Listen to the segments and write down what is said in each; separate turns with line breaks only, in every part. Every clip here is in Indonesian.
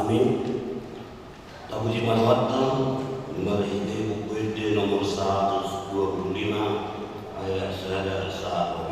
Amin. Tabuji Marwatan Marhide Bukwede nomor 125 ayat 1 sampai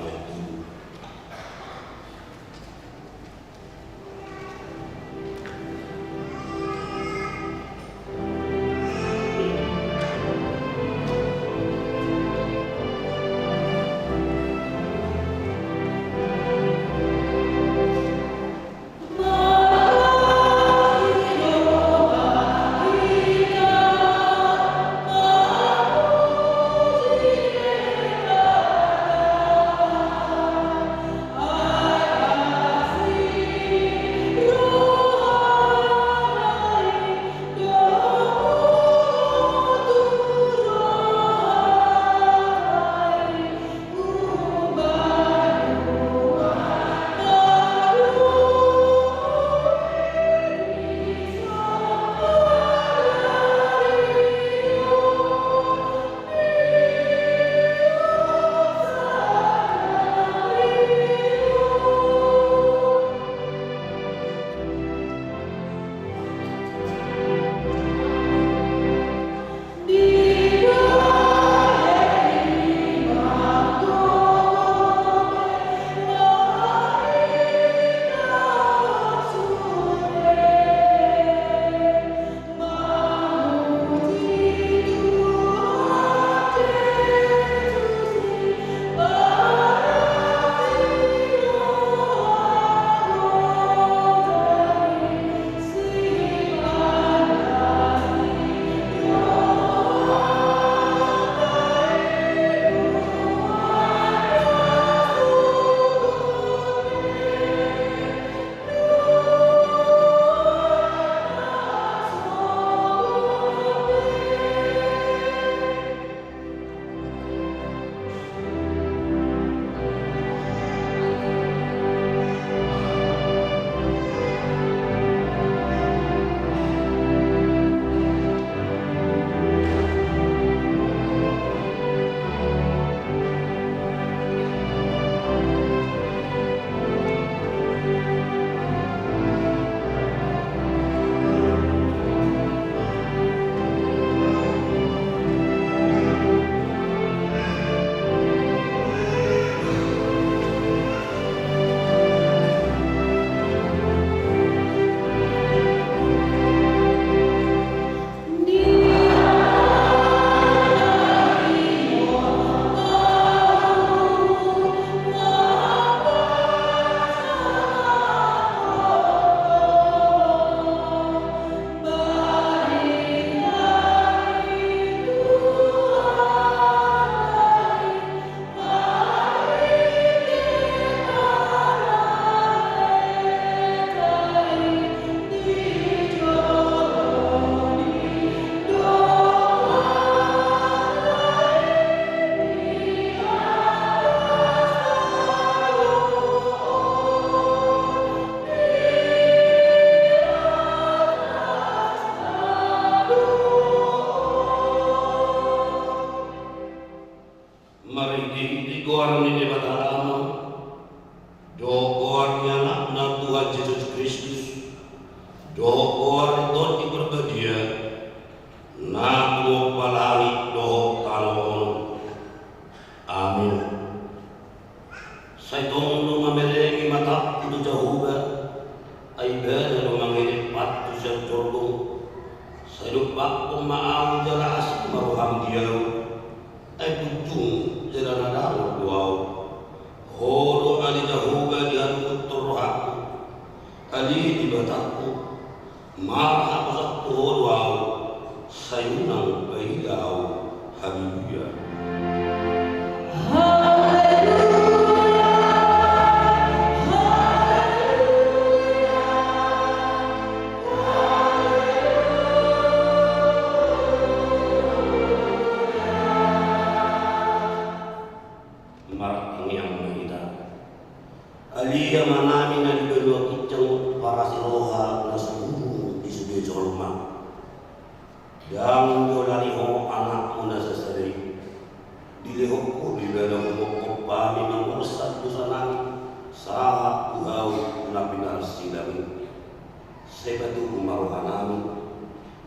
7. Saya batu marohanami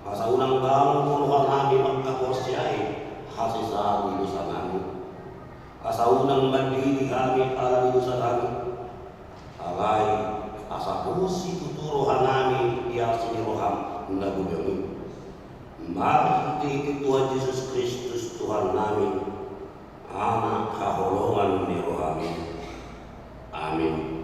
asa unang kamu marohanami magkakorsiyay hasil sa wilusan namin asa unang mandiri kami ala wilusan namin alay asa pusi tuturohan namin iya siniroham na gubyamin. Mari Tuhan Yesus Kristus Tuhan namin anak kaholongan ni rohami. Amin.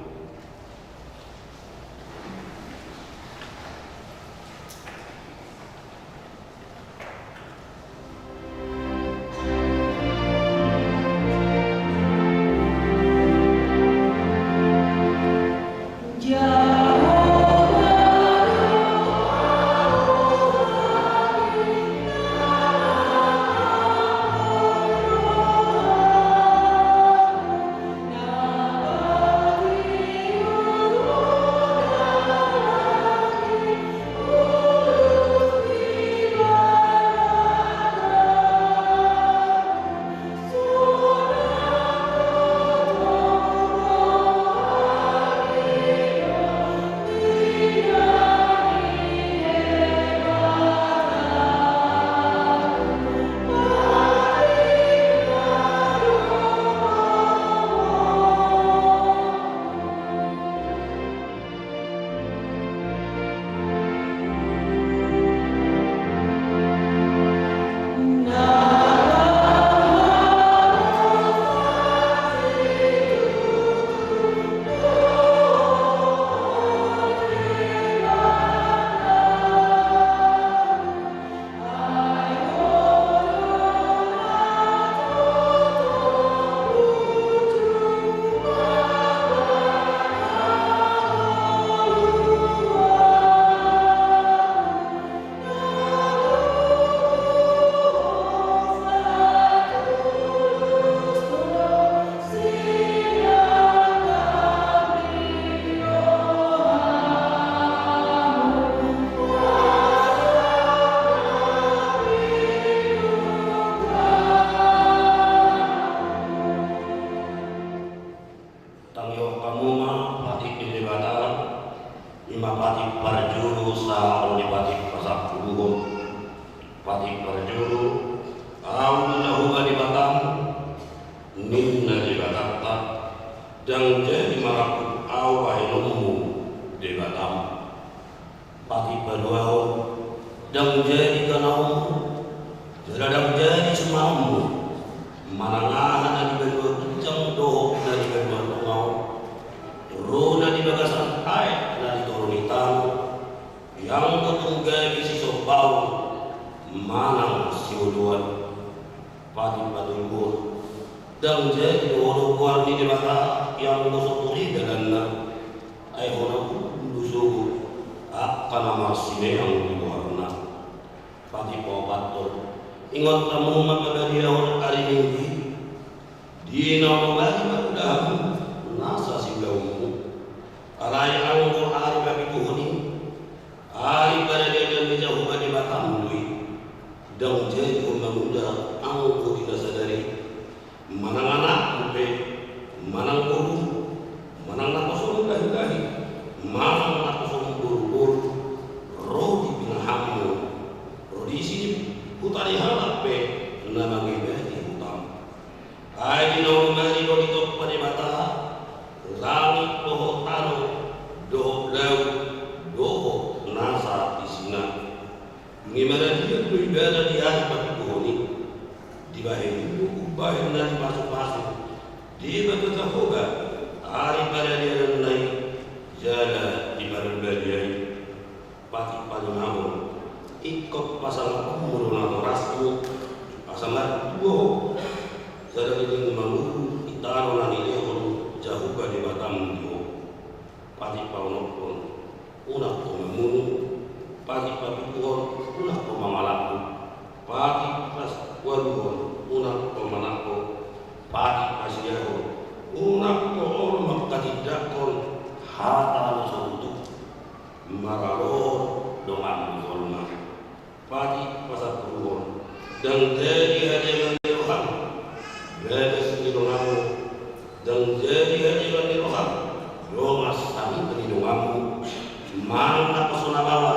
manang napasona bawa,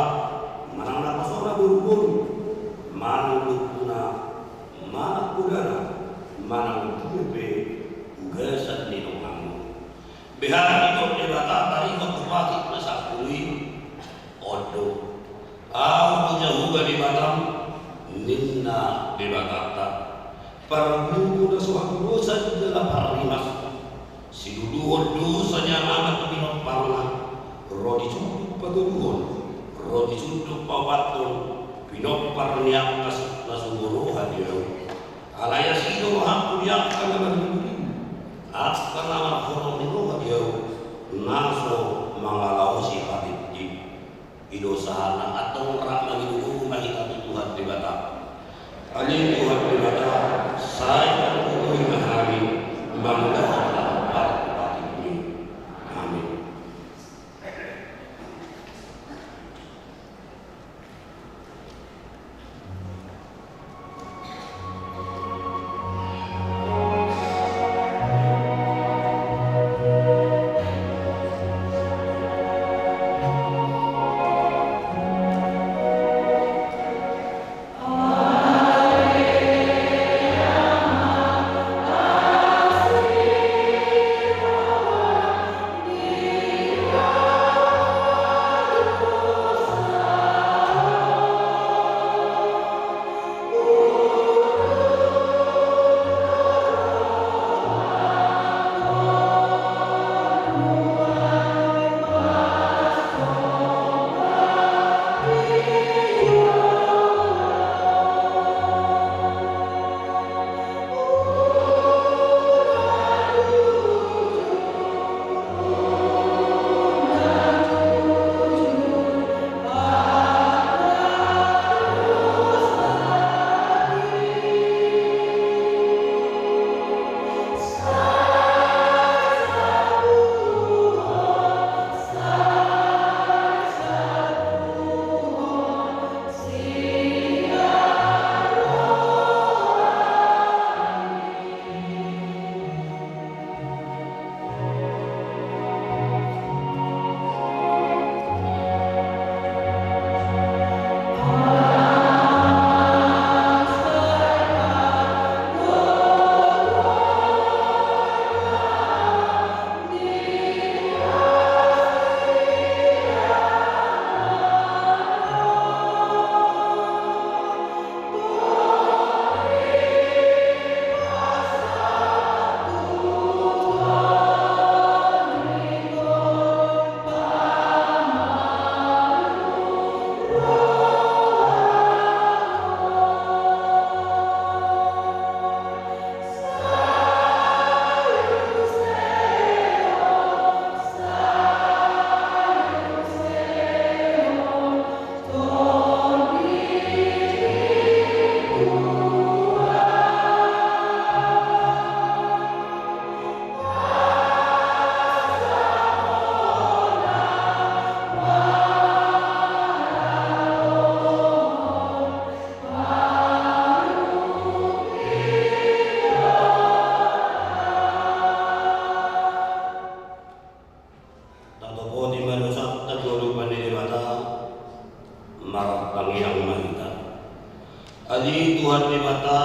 manang napasona buru-buru, manang lukuna, manang kudara, manang tupe, ugasan ninong kamu. Behari ito ebata tari kapupakit na sa kuli, odo. Au jahuga di batam, ninna di batata. Parbubu na suatu dosa di dalam parimas. Siduduhon dosanya amat binot parna. Rodi suduk patuduhon, rodi suduk pawaton, binot parniak kas nasungguruh hadiau. Alaya sido hampun yak kalaman hidup. Akan nama horong itu hadiau. Naso mangalau si patiti. Idosana atau rak lagi dulu mahita Tuhan di bata. Alih Tuhan di bata. Saya mengumpulkan hari mengadakan part ini. Amin. Ali Tuhan di mata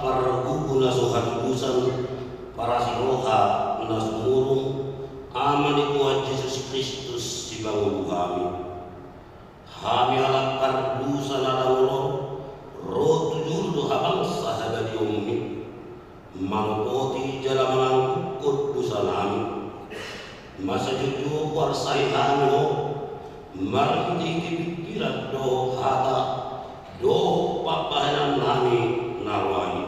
para kuku nasuhan kusan para siroha nasumurung aman Tuhan Yesus Kristus si bangun kami. Kami alat pardusa nadawlo roh tujuh habang sahabat ummi mangkoti jalan mangkut dosa nami masa jujur warsai kami marti pikiran do hata do papahanan nami narwani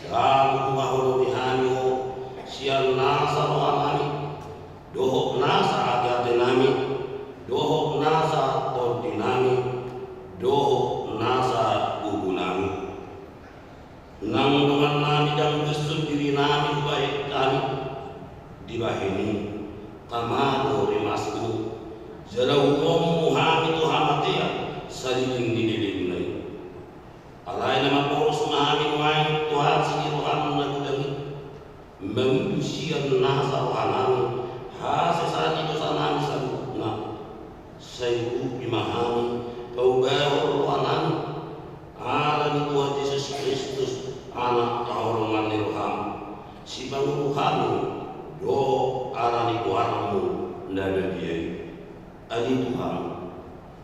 dan maholo ni hanyo siang nasa rohanami dohok nasa agate nami dohok nasa todi nami dohok nasa ubu nami nang dengan nami dan gusto diri nami baik kami dibahini kamado rimasku jalaw mo muhami to hamatia saliling nililing na yun. Alay naman po sa namin ngayon Tuhan siniruhan na gudangin mengusian nasa rohan namin hasa sa dito sa namin sa luna pangalan Tuhan Yesus Kristus anak tahorman Tuhan si pangukuhanu do arani kuhanamu nada dia adi Tuhan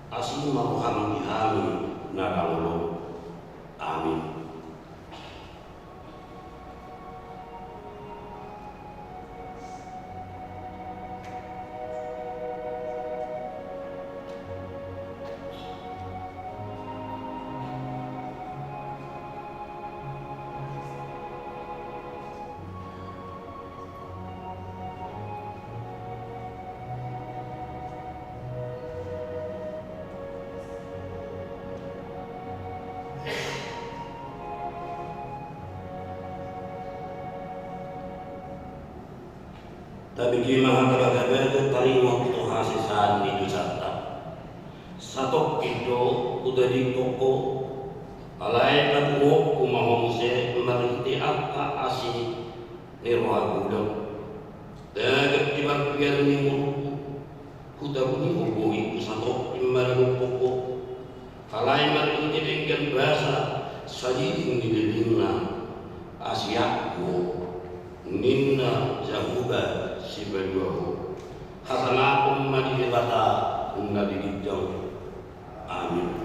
asing maruham dihami nada Allah amin. Tapi gimana kalau tarimo itu hasisan itu satu itu udah di toko alai katmo kumahomse merti apa asi nirwa gudang dan tiba biar ni muruku kuda ni hubungi satu imaran toko alai merti dengan bahasa sajidin di dindingna asiaku ninna jahuba si berdua hasanakum madibata unna dijauh amin.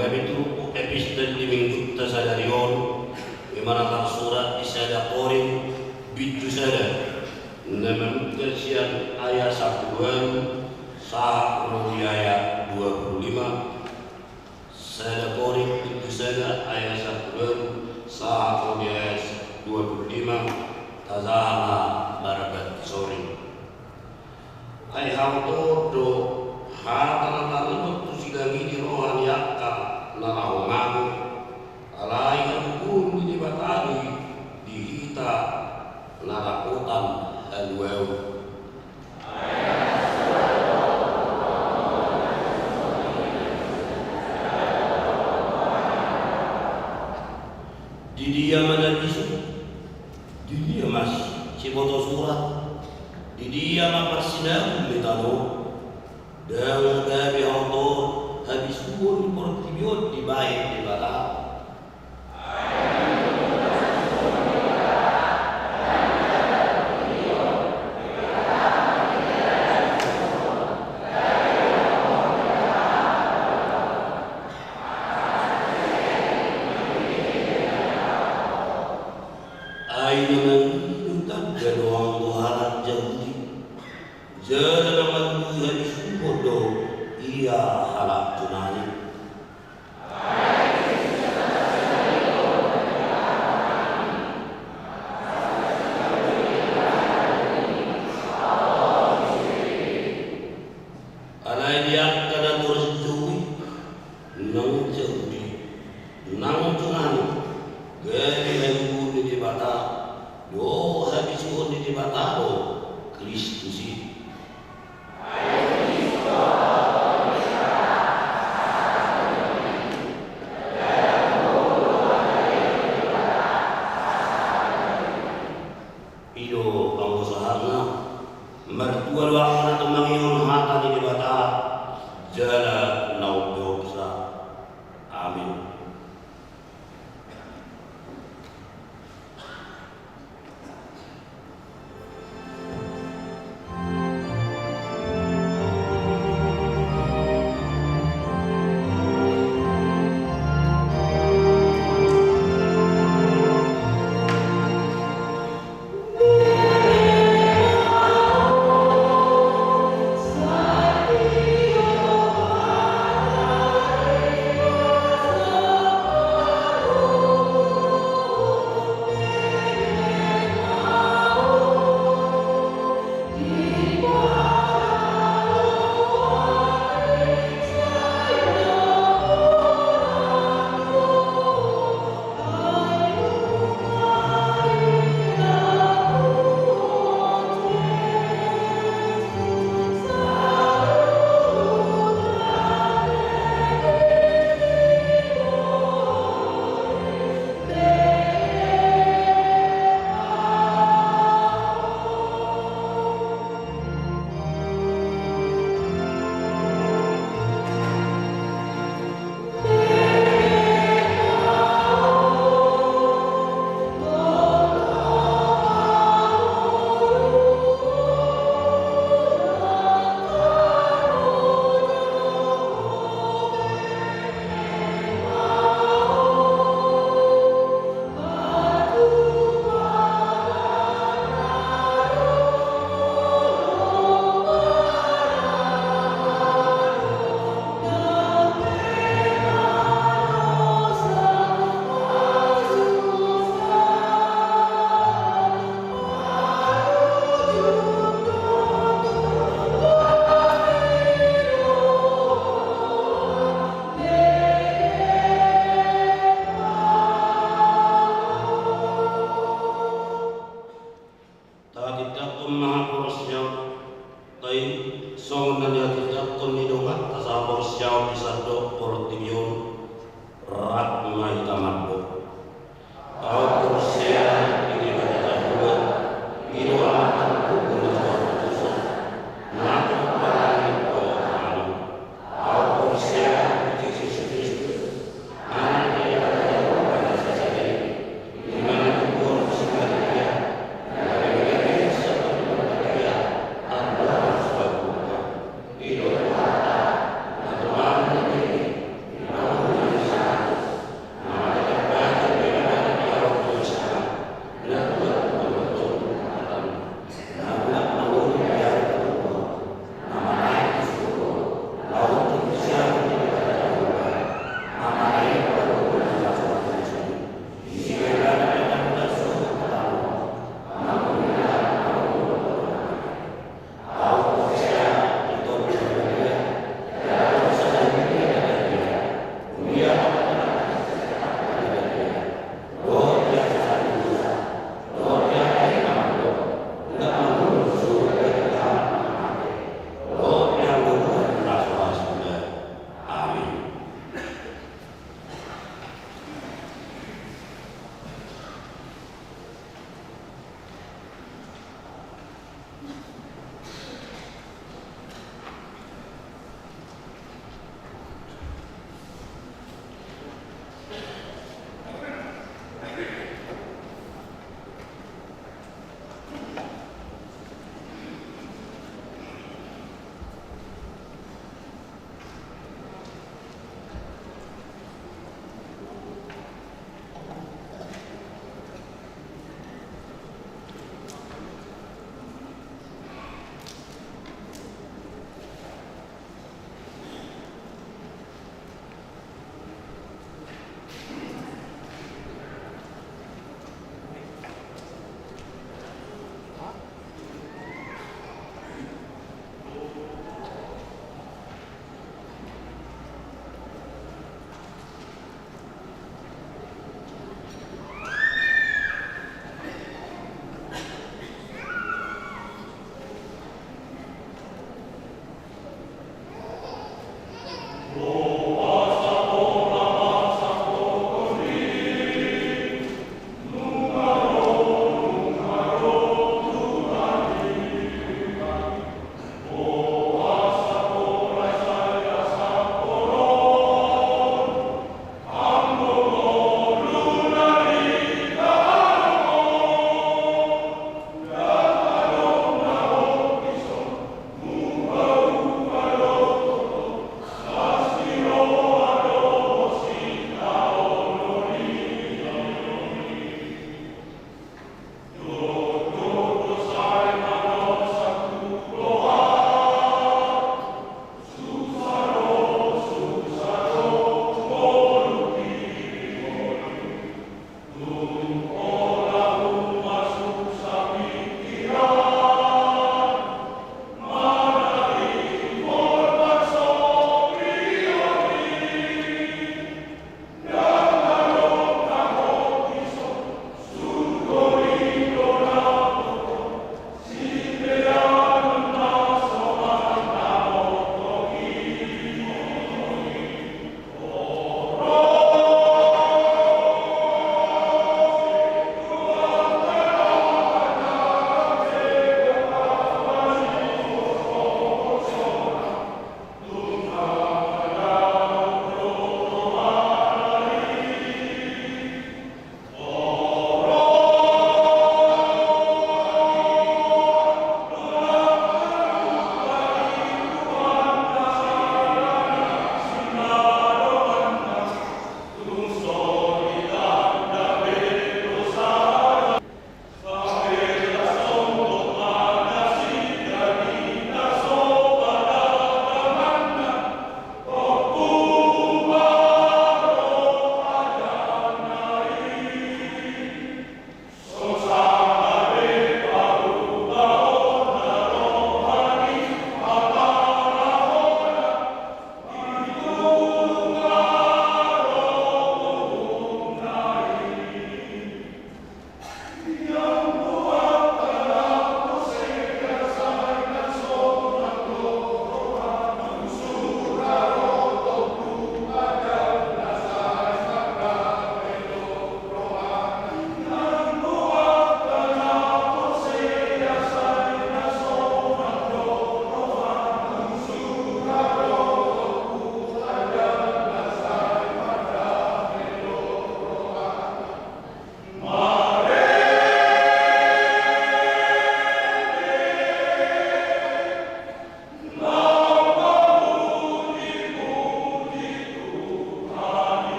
kami tuh episode di minggu tasadarion gimana surat isada korin bitu sada namun tersian ayat 1 sah ayat 25 sada korin bitu sada ayat 1 sah ayat 25 tazama barakat sore ay hauto do hatan itu sigangi di rohan yakka narawangamu alai kabukun di batari dihita narakutan alweu di dia mana bisu di dia mas si foto surat di dia mah persidangan metano dan gabi autor habis pun portibiot di baik di barat ia halak tunani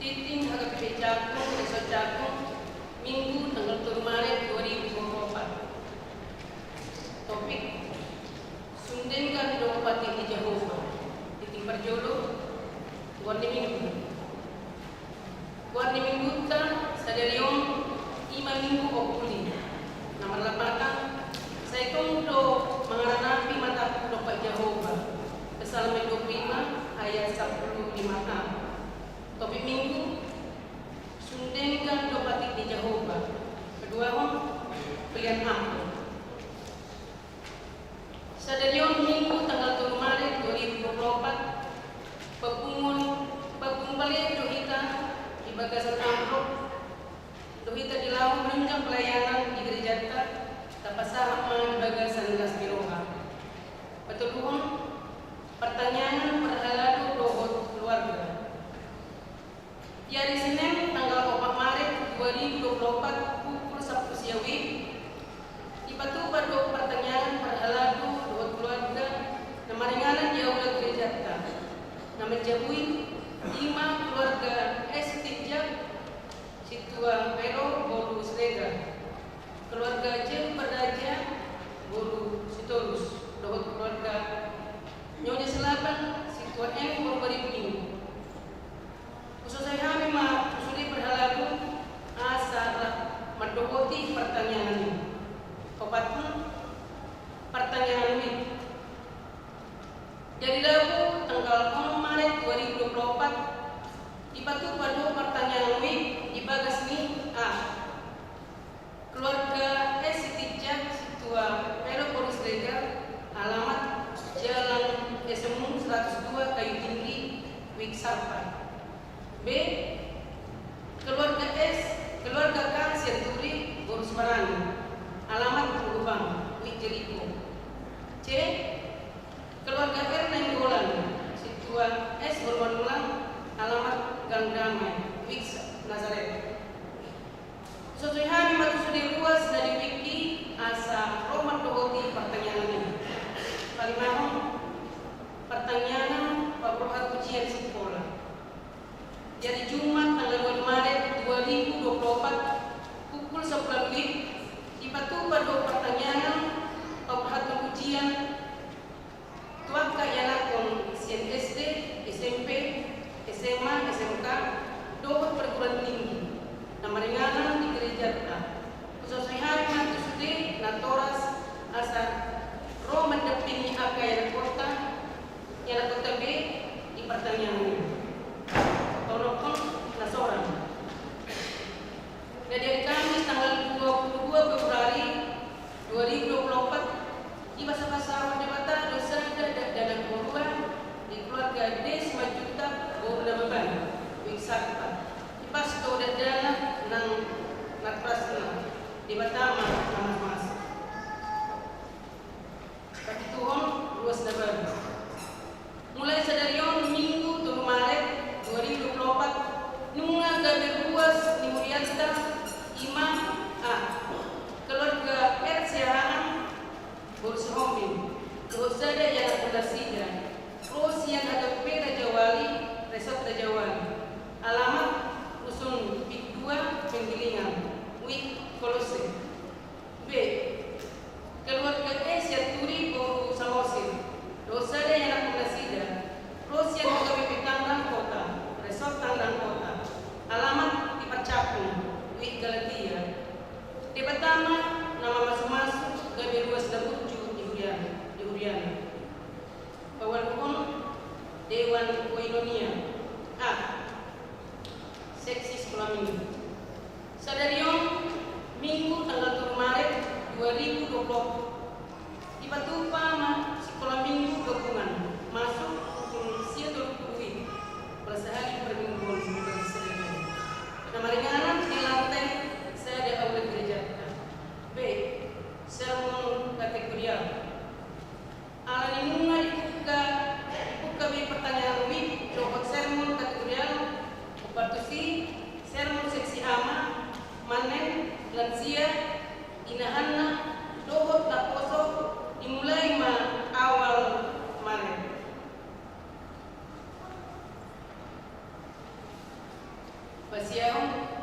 Fitting agak Cakung, Desa Cakung, Minggu tanggal 7 Maret 2024. Topik Sundenkan Dopati di Jehovah. Titik Parjolo, Guardi Minggu. Guardi Minggu ta sadariong ima minggu opuli. Nomor 8. Saya kondo mengaranapi mata dopa Jehovah. Psalm 25 ayat 15a. Topik minggu Sundenkan Dopati di Jehovah. Kedua pilihan ampun. Sadariong minggu tanggal 7 Maret 2024 Pagkumpali dohita di bagasan amplop dohita dilawan menunjang pelayanan di gereja tapasahap di bagasan Las Miroha. Petuluhon pertanyaan perhalado dohot keluarga. Di hari Senin tanggal 4 Maret 2024 pukul 10 siawi dipatu pada pertanyaan perhalado dohot keluarga namaringanan di aula gereja nama jabui 5 keluarga Estijak Situa Pero Bolu Srega, keluarga Jem Perdaja Bolu Sitorus, dohot keluarga Nyonya Selatan Situa N Borbariping. Khususnya kami usuli berhalaku asal mendohoti pertanyaan ini. Kopatun pertanyaan ini. Jadi Rabu tanggal 6 Maret 2024 dipatu pada pertanyaan ini di bagas ini keluarga Estijak Situa Pero Bolu Srega, alamat Jalan SMU 102 Kayu Tinggi Wik Sarpa. B. Keluarga K Senturi Borus Parani, alamat Lubang Wik Jeriko. C. Keluarga R Nainggolan Situa S Bormanulang, alamat Gang Damai Wik Nazaret. Sesuai hari matu sudah luas dari Wiki asa Roman dohoti pertanyaan ini. Palimahon pertanyaan Pabrohat ujian sekolah. Jadi Jumat tanggal 2 Maret 2024 pukul 11 WIB dipatu pada pertanyaan Pabrohat ujian tuaka yanakon sien SD, SMP, SMA, SMK, dohot perguruan tinggi. Nama ringanan di gereja khususnya hari matu sudah natoras asal roh mendepini aka yang kota B di pertanyaan ini. Tolong nasoran. Dari Kamis tanggal 22 Februari 2024 di masa-masa debata dosa dana keluarga di keluarga Des Majuta Borda Beban Wiksarpa di pasto dana nang natrasna di Batama nama mas. Kaki Tuhan luas dabar. Mulai sadarion Minggu 7 Maret 2024 nunga gabe ruas di Muriasta Imam keluarga Ersehaan Borus Homin Rosada yang Pondasida Rosian ada Pera Jawali Resort Jawali, alamat Rusun Pik 2 Penggilingan Wik Kolose. B. Keluarga Asia Turi Boru Samosir Rosada yang Pondasida Rosian ada BP Tangerang Kota Resort Tangerang Kota, alamat di Pacakung Wik Galatia. Di pertama nama masuk-masuk gabe ruas dabuju di Uriana. Bawal pun Dewan Koinonia seksi sekolah minggu. Sadariong Minggu tanggal 7 Maret 2020 di Patupa sekolah minggu gabungan masuk usia 20 persehari per minggu nama ringanan di lantai saya ada aula gereja. B. Sermon kategorial. Ala dimunga dibuka B pertanyaan WIB dohot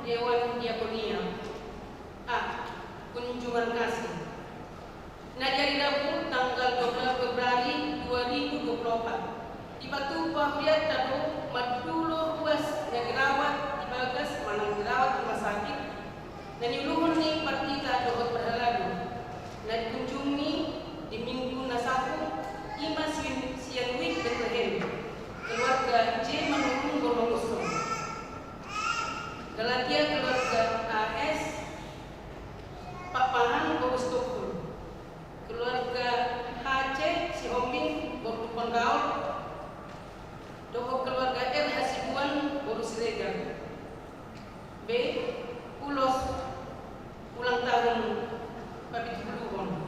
Dewan Diakonia. A. Kunjungan kasih. Najari Rabu tanggal 12 Februari 2024. Di Batu Pahriat Tado Madulo Ruas yang dirawat di Bagas Manang dirawat rumah sakit dan diuluhun ni partita dohot berhaladu. Dan dikunjungi di minggu nasaku Ima Sianwit Bethlehem keluarga J menurun Golongoso. Galatia keluarga AS Pak Pahan Bogostokul. Keluarga HC Sihombing Borupon Gaul. Doho keluarga R Hasibuan Boru Siregar. B. Ulos ulang tahun Papit Puluhon.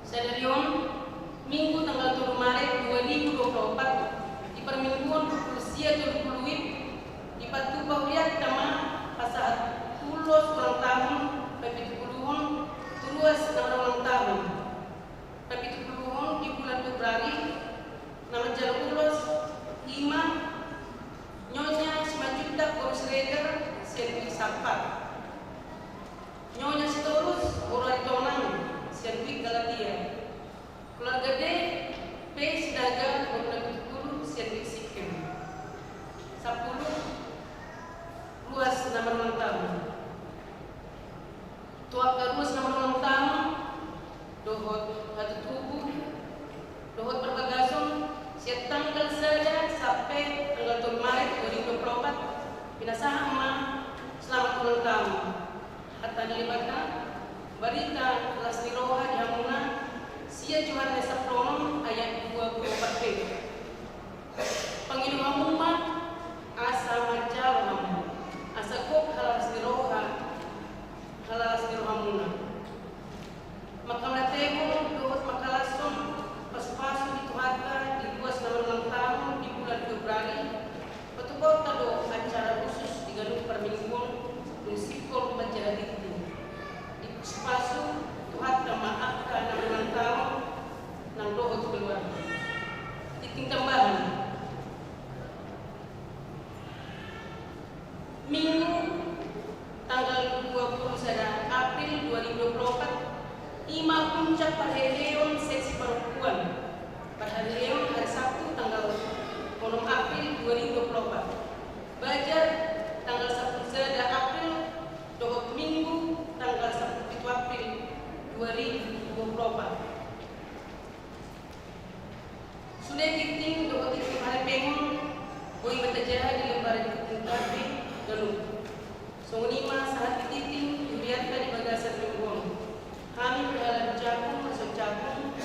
Sadarion Minggu tanggal 7 Maret 2024 di permingguan berusia 20 WIB di Batu Pahriat Tama Pasaat Ulos ulang tahun Papit Puluhon Turuas nama ulang tahun Papit Puluhon di bulan Februari nama jalan Ulos Ima Nyonya Simajuta Boros Reger Sianwik Sapat Nyonya Sitorus Boraritonang Sianwik Galatia. Keluarga D P Sidaga Bornabit 10 Sianwik Sikem. 10 Ruas nama ulang tahun. Tuaka Ruas nama ulang tahun Dohot Hatu Tubuh Dohot Perbagason siap tanggal saja sampai tanggal 7 Maret 2024 Pinasahan Ma selamat ulang tahun. Hatta dilibatkan Barita Lasni Roha di Hamuna Sia Johan Nesa Pronom ayat 24b. Pangilu Hamuma Asa Macal Hamu Asa Kok Halasni Roha Halasni Rohamuna Makalatebo Dohot Makalason Pas-pasu di Tuharga di luas nama ulang tahun di bulan Februari. Petukau tado acara khusus di Galuh Permingguan Musikol Majaliti. Di pas-pasu Tuharga maafkan nama ulang tahun nang dohot keluarga. Titik tambahan. Minggu tanggal 20 April 2024 Ima puncak perheleon seksi perempuan. Perheleon hari Sabtu tanggal 6 April 2024. Bajar tanggal 1 April. Dohot Minggu tanggal 1 April 2024. Sudah kiting dohot itu hari pengun. Boi batajaha di lembar di Kuting Kafe Galuh. Songonima saat kiting Julianta di Bagasan Mingguan. Kami berhalan Jakung, masuk Jakung,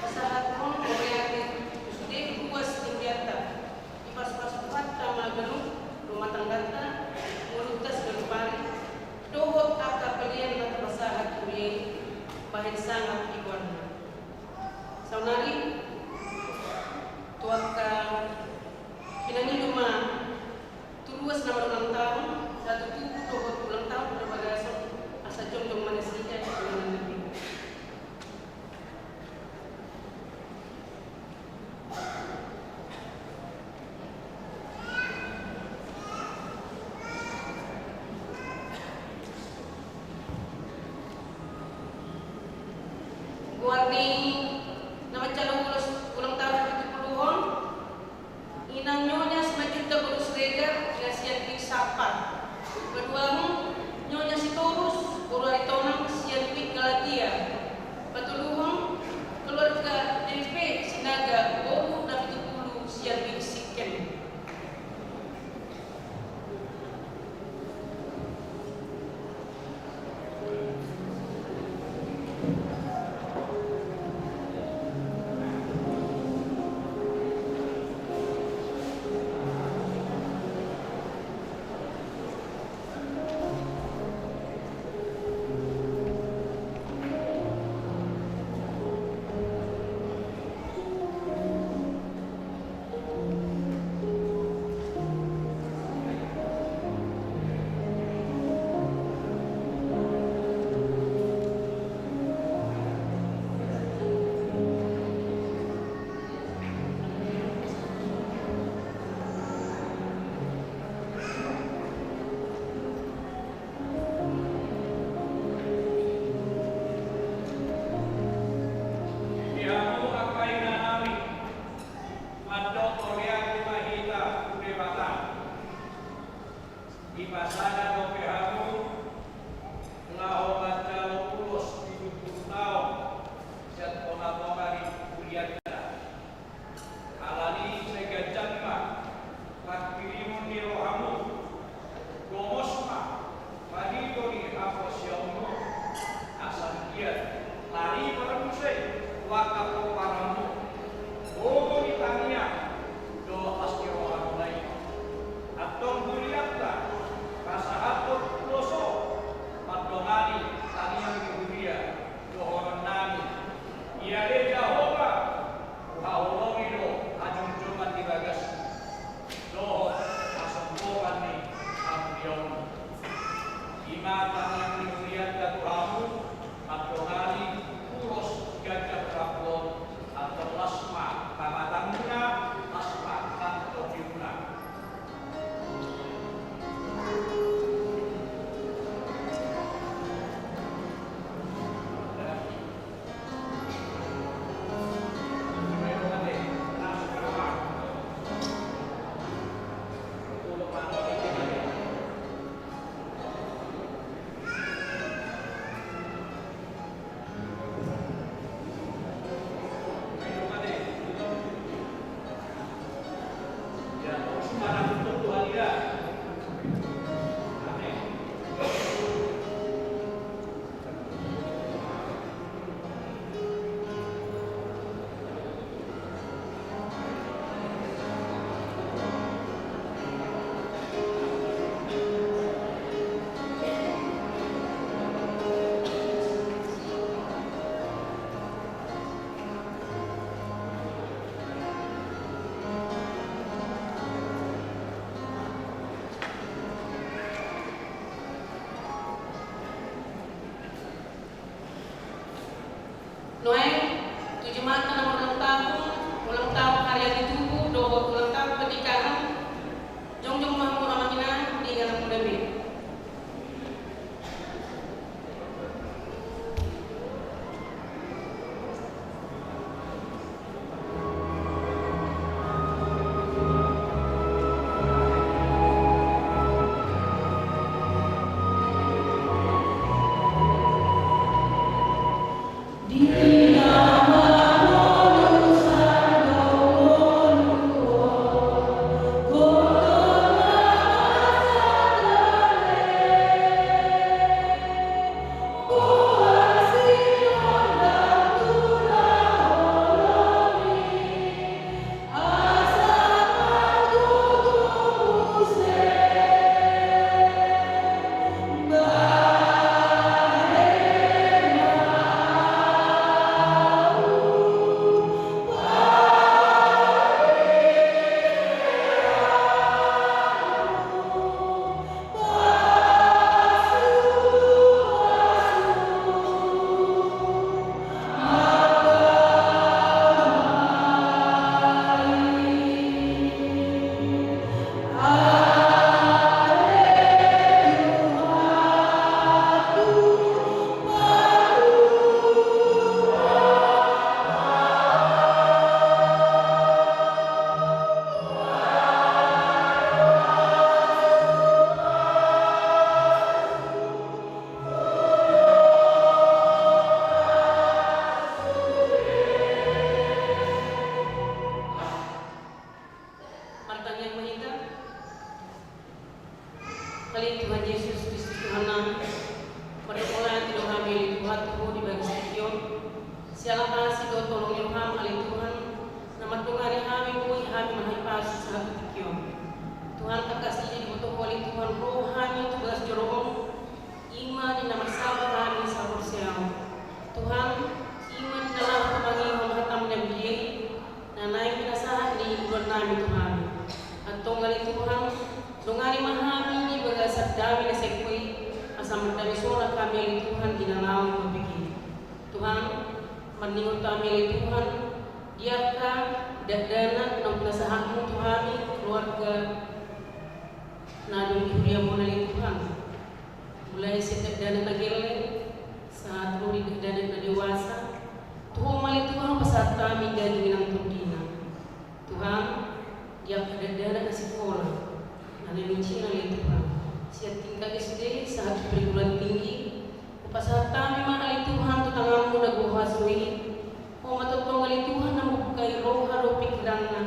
pasahat pun koreatif, sudah luas Julianta. Di pas-pas kuat Tama Galuh, rumah tanggata, mulutas Galupari, dohot akak kalian dan pasahat kuliah, bahan sangat iguana. Saunari, tuaka pinangi rumah, turuas nama ulang tahun, satu tubuh dohot ulang tahun berbagasan, asa condong manusia dengan lebih. Warning nama calon ulang tahun 70-an Inang Nyonya Simajuta Boros Regar Sianwik Sapat. Kedua Nyonya Sitorus Boraritonang Sianwik Galatia. Patuluhon keluarga DP Sinaga Boru David 10 Sianwik Sikem. Noel, 7 Maret nama ulang tahun hari yang ditunggu, ulang tahun pernikahan, Jongjong Mahmud Amanina di dalam Mudami. Kali Tuhan Yesus Kristus Tuhan pada mulai tidak hamil Tuhan Tuhan di bagi sekian sialah kasih Tuhan tolong yang ham alih Tuhan nama Tuhan hari hamil bui hamil mahai pas satu sekian Tuhan terkasih di butuh oleh Tuhan rohani tugas jorong iman di nama sabar hamil sabar siang Tuhan iman dalam kemangi menghatam dan biaya dan naik binasahan di bulan nami Tuhan atau ngali Tuhan dongari mahami di bagasat dami na sekui asam dami sola kami Tuhan ginanaw mabigi Tuhan maningon kami Tuhan diaka dadana ng nasahan mo Tuhan keluarga na dunia mo na Tuhan mulai sa dadana tagile sa tuli dadana na dewasa Tuhan mali Tuhan pasat kami gagawin ng tundina Tuhan dia kadang-kadang na sekolah, nanimicin na lituhan. Siya tingkat SD sa perguruan tinggi, upasata memang alituhan tutangam mo naguhasui, o matutong alituhan na mukay roha pikiran na,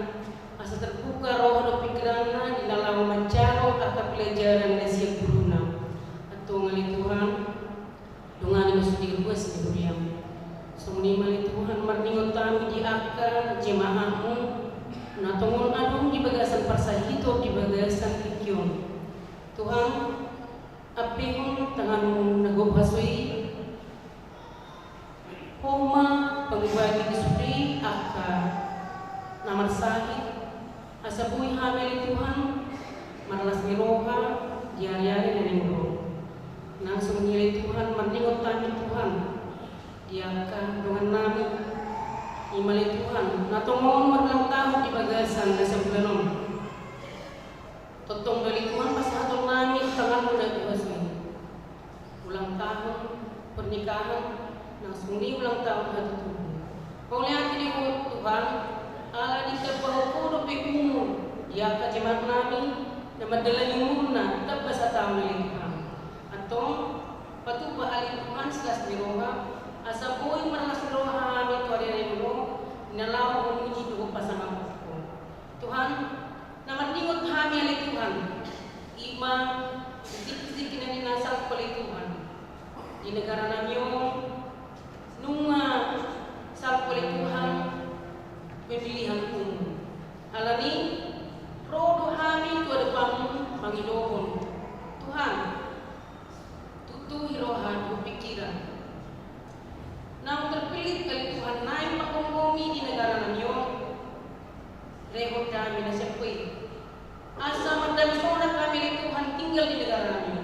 asa terbuka roha pikiran na, dinalaw mancaro at pelajaran na siya guru na. At itong alituhan, dungan mo sa diruas ni Huriam. So muni malituhan marningot tayo di aka jemaah mo, natungol adong di bagasan parsahito di bagasan tikyon. Tuhan, apihon tangan mo nagubhasui, homa pagibagi di suri aka namarsahit, asabuhi hamil Tuhan, maralas ni roha, diari-ari na ningro. Nang sumingili Tuhan, marningot tayo Tuhan, diaka dengan nami, imali Tuhan, natungol maglang taho di bagasan na sa bulanon. Totong dari Tuhan pas atong nami tangan mo nagubhasui. Ulang tahun pernikahan, nang sumuni ulang tahun hatutubo. Kung lihat ini Tuhan, ala di terpahukudo pikumu, diaka jemaat nami, na madala yung muna, tapos sa tao na Tuhan. Atong patuba alin Tuhan silas ni roha, asa buhay maralas ni roha amin tuwari rin mo, inalaw mo muji doon pasangan ko. Tuhan, naman ningot hami alin Tuhan, ima, sidik-sidik na ninasal pala Tuhan. Di negara namin nung sal pala Tuhan, pemilihan ko. Alani, rodo hami tuwari pang Panginoon. Tuhan, tutuhi rohan o pikiran. Nang terpilih kali Tuhan naik pakongkomi di negara namin, rehod kami na siyempre. Asa madami sona kami ni Tuhan tinggal di negara namin.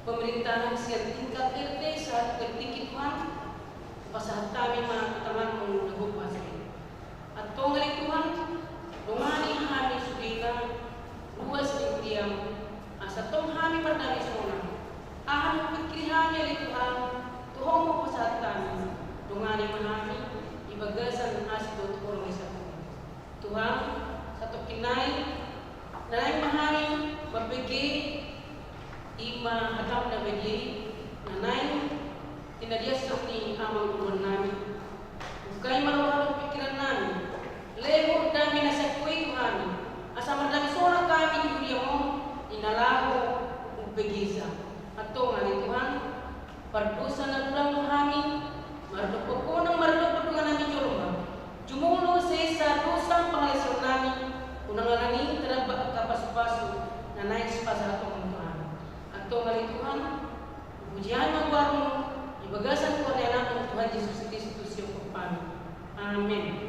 Pemerintahan siya tingkat RT saat ketika Tuhan, pasahat kami mga katangan mong nagupasay. At tunggal Tuhan, dumani kami subina, luas di diam, asa tong kami pardami sona. Ahan pikir kami ali Tuhan, tuhong mo pasahat kami, dumani mahami, ibagasan asdo turong isa Tuhan, satu kinay, nanay mahami, mabigi, ima hatam na bagi, nanay, tinadias ni amang tuwan namin. Kaya maruhalong pikiran namin, lehod namin na sa kuwi Tuhan, asa madami sora kami di Julia mo, inalaho, ubegisa. At ito nga ni Tuhan, pardusa na dulang kami, marlupok ko ng marlupok nga namin Yoruma. Jumulo sa dosang pangalisyon namin, unang alanin, terabak kapaso-paso, na nais pa sa atong Tuhan. At ito nga ni Tuhan, pujian magwarong, ibagasan ko na anak ng Tuhan Jesus Kristus yung kapano. Amen.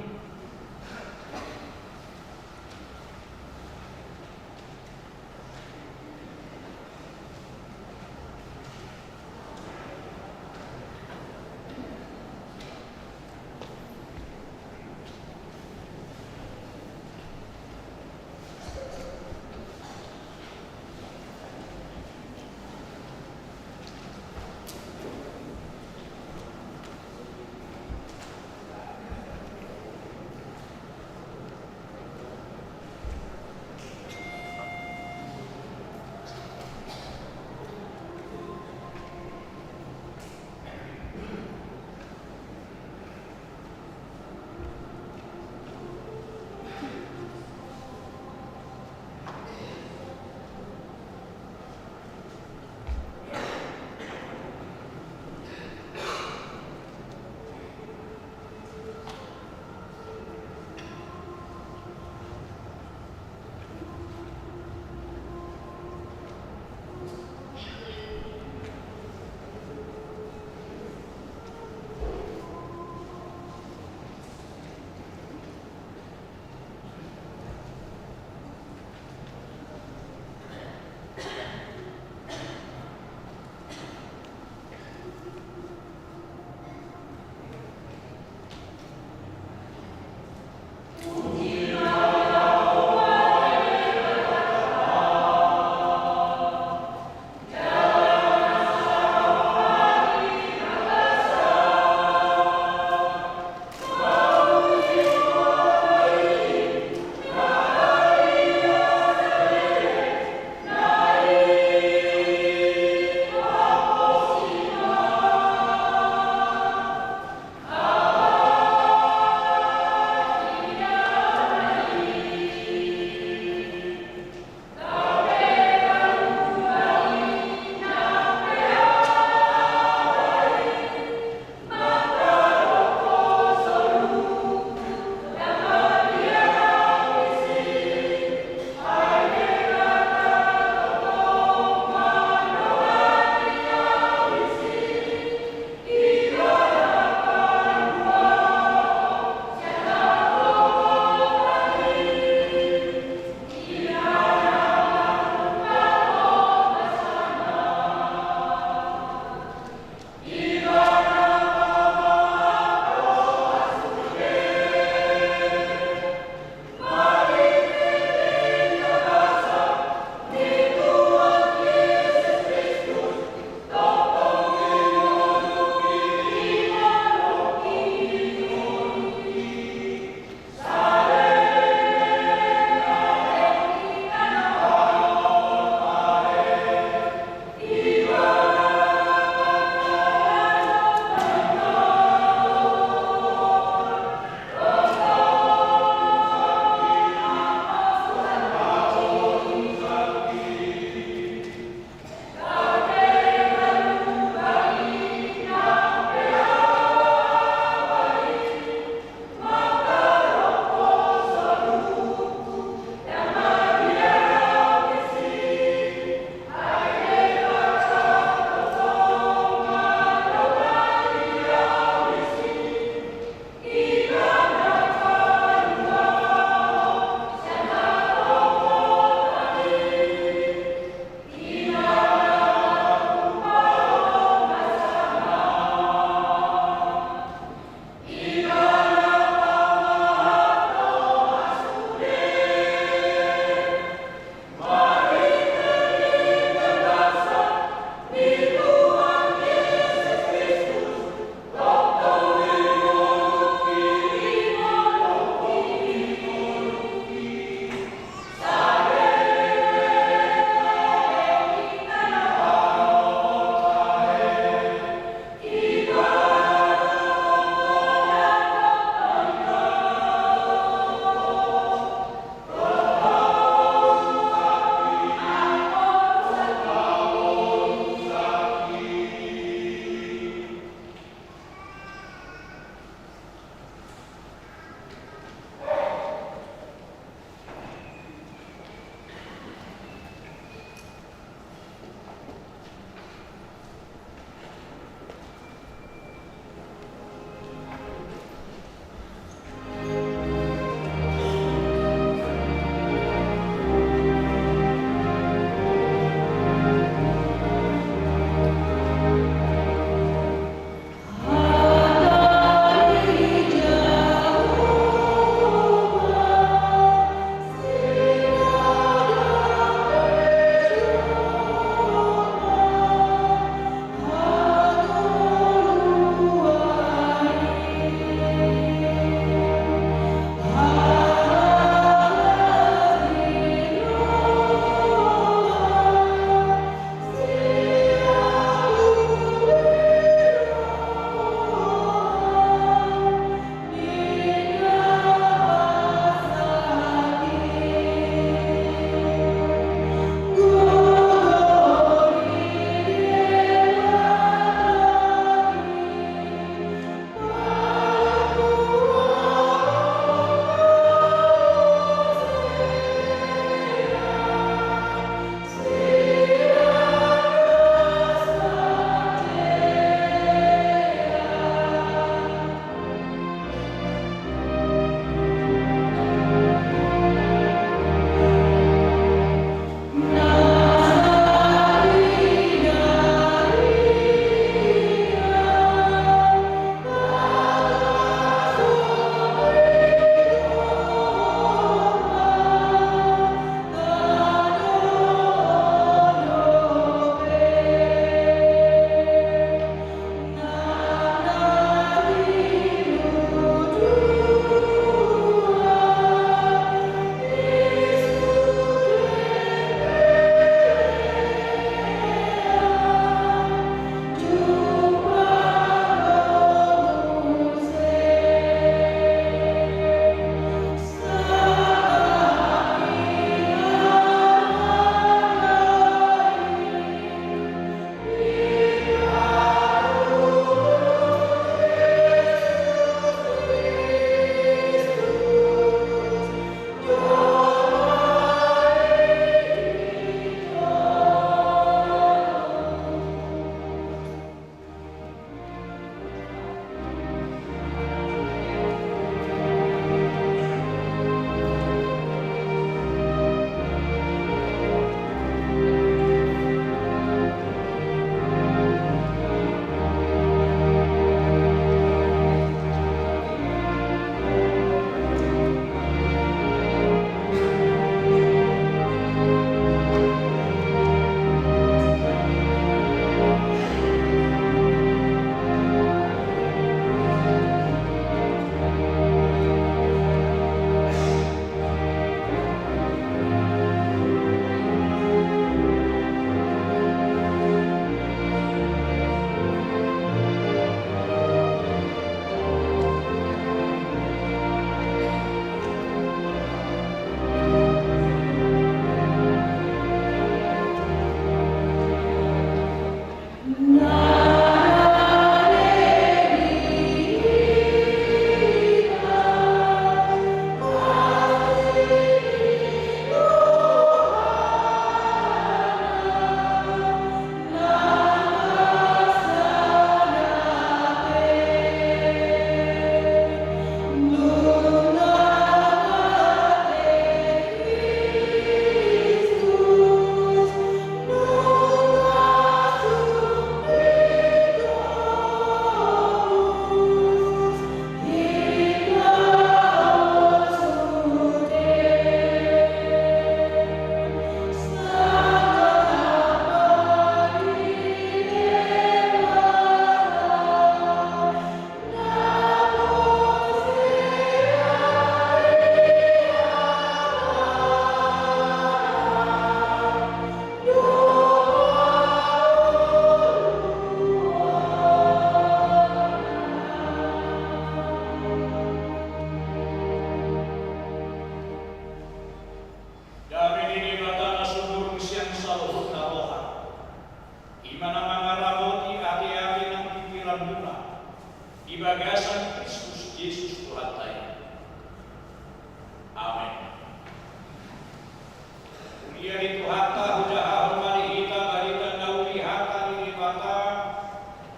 Ia itu hatta hujaha malihita balita nauli hatta nilipata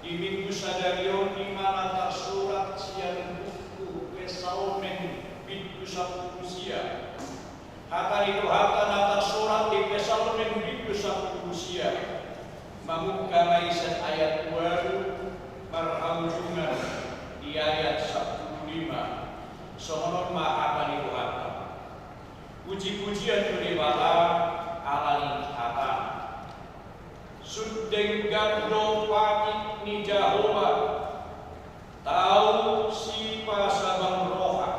di minggu sadarion di mana tersurat siang buku Pesalomen Bidu Sapusia. Hatta itu hatta na tersurat di Pesalomen Bidu Sapusia. Membuka maisan ayat 2 marhaujungan di ayat 15. Sohonon maha itu hatta. Puji-pujian Tuhan alani hata. Sudeng gando patik ni Jehova. Tahu si pasabang roha.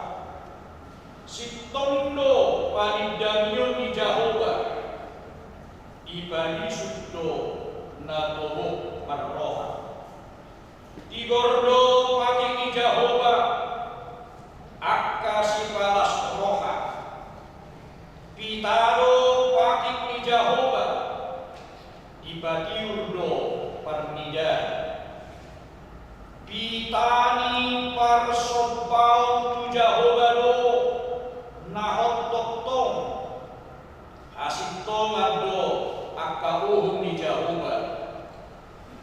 Si tondo panidamion ni Jehova. Ibani suddo na tobo marroha. Tigordo patik ni Jehova. Akka si palas roha. Pitado patik ni Jehova. Ibadiurdo parnida. Pitani parsobau tu Jehova do. Nahot toktong. Hasitong ado akka uhum ni Jehova.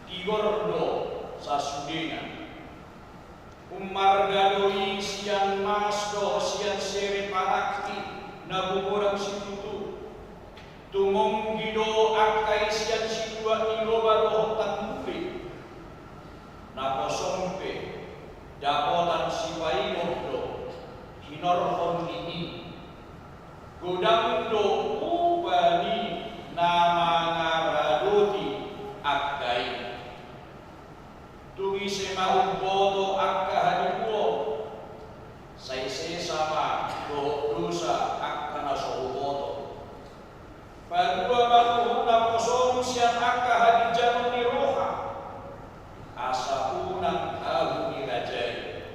Tigordo sasudena. Umargadoi sian masdo sian sere parakti nabumurang situtu. Tumong gido akai sian situa iloba dohotan muli. Nakosompe dapotan siwai mordo hinorhon ini. Godang do ubani nama ngaradoti akai. Tugi sema ubodo akka hadibuo. Saise sama dosa akka nasohubodo. Padua bakuhuna kosong siang akka hadijanon ni roha. Asa unang tahu ni rajai.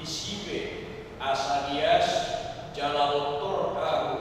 Isipe asa dias jala lotor tahu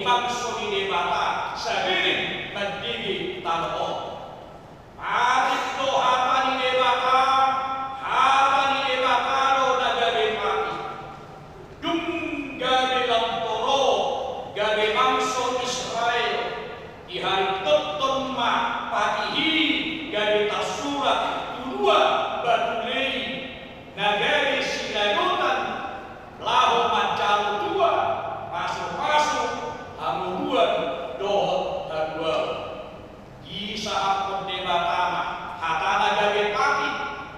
ibangso ni debata sabirin mandigi talo. Parit do hapa ni debata lo nagabe pati. Dung gabe lamporo gabe bangso Israel iharikot ma patihi gabe tasurat tudua batulei nagari sinayotan laho macalu dua masuk hamuduan dohot hadua di saat pendebatama hatana gabe pati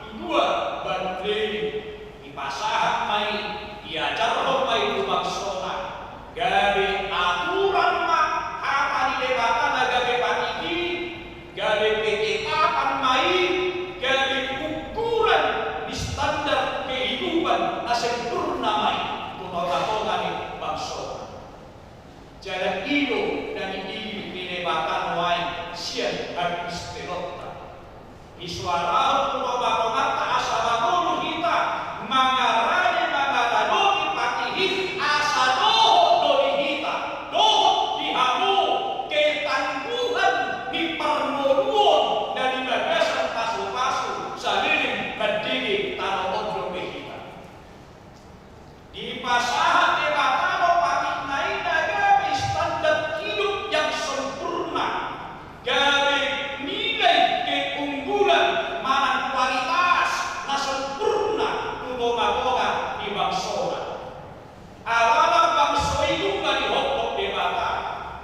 tudua batulei di pasahan mai diajar mai tumaksona gabe aturan ma hata di debatana gabe pati gabe ketetapan mai gabe ukuran di standar kehidupan na sempurna mai tutoga-toga ni bangsa. Jalan ilo dan ini dinebatan wai sian habis telota. Iswara tutoga-toga tak asal dulu kita mangarane mangarano patihi asa doho doli kita doho dihamu ketangguhan di permoduan dari bagasan pasu-pasu sabirin berdiri tanah odro kita di pasahan debatano pati naik gabe standar hidup yang sempurna gabe nilai keunggulan mana kualitas na sempurna tutoga-toga di bangsona awala bangso itu nggak dihokok debata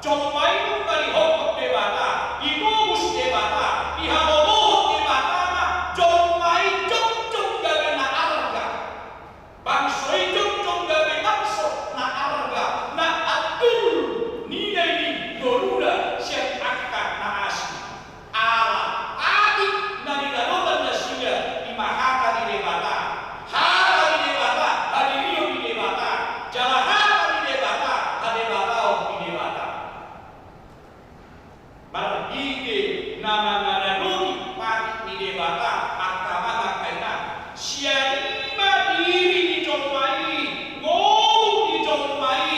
cuma itu nggak dihokok debata ibumus debata ihamomohok debata mah cuma itu gabe na arga bangso itu gabe bangso na arga na atul nilai ni dorura siap akad na asli ala adik na dilakukan na siya di mahaka di debata hata di debata hadirio di debata jalan hata di debata hadebata di debata marige nama ngananuni pati di debata akama kaina siarima diri di jomai ngolu di jomai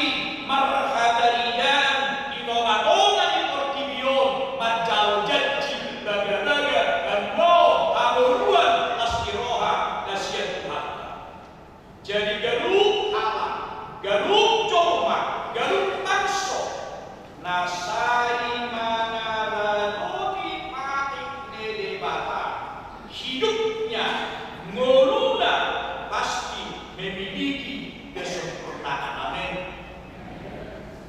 marhadarian di nonga-nonga di portibion majal janji daga-daga dan mau hamuruan nasiroha nasihat Tuhan. Jadi garuk Allah garuk joma garuk bangso nasai mangaranoti patik ne debata hidupnya ngoluna pasti memiliki kesempurnaan. Amin.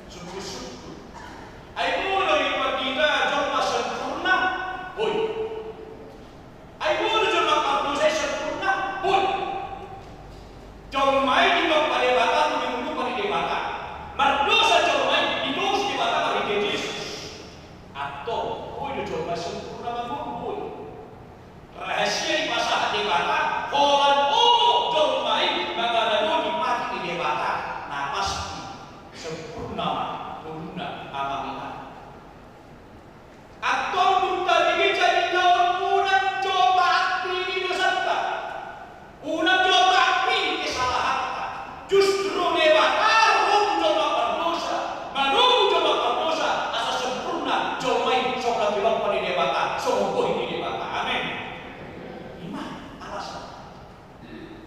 Syukur-syukur ai mulai kita joma sempurna boy ai mulai joma pardosa sempurna boy jomai di bawah debata tu di mulut pada debata mardosa jomai di bawah debata pada Yesus atau boy jomai sempurna boy rahasia di masa debata holan jomai magadano di mati di debata nah pasti sempurna guna amamina atau minta jadi jawab unang coba ini dosanta unang coba ini kesalahan justru debata rum coba berdosa baru coba berdosa asal sempurna jomai sobat bilang pada debata sombong di debata. Amin. Iman alasan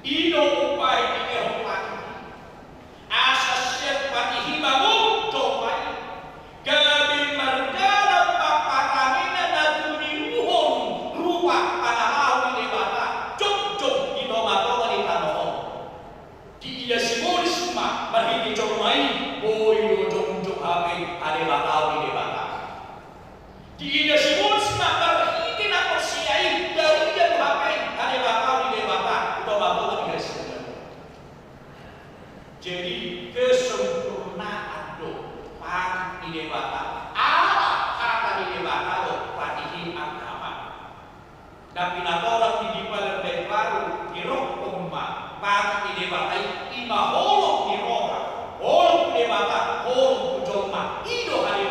ino upai di ehopati asas siap patihi bangun jomai gabi margana paparamina natuni ruhon rupa panahaw di debata jom di nonga-nonga di tanahon di iya simorisma marhiti jomai boy jom hape adebataw di debata di iya simorisma marhiti na persiai dari yang hape adebataw di debata nonga-nonga di hasilnya. Jadi kesempurnaan do pati di debata ala kata di debata do patihi agama dan pinatorang di dipalan dari baru di roh umma pati di debata ima holok di roha holok di debata holok di joma ido hari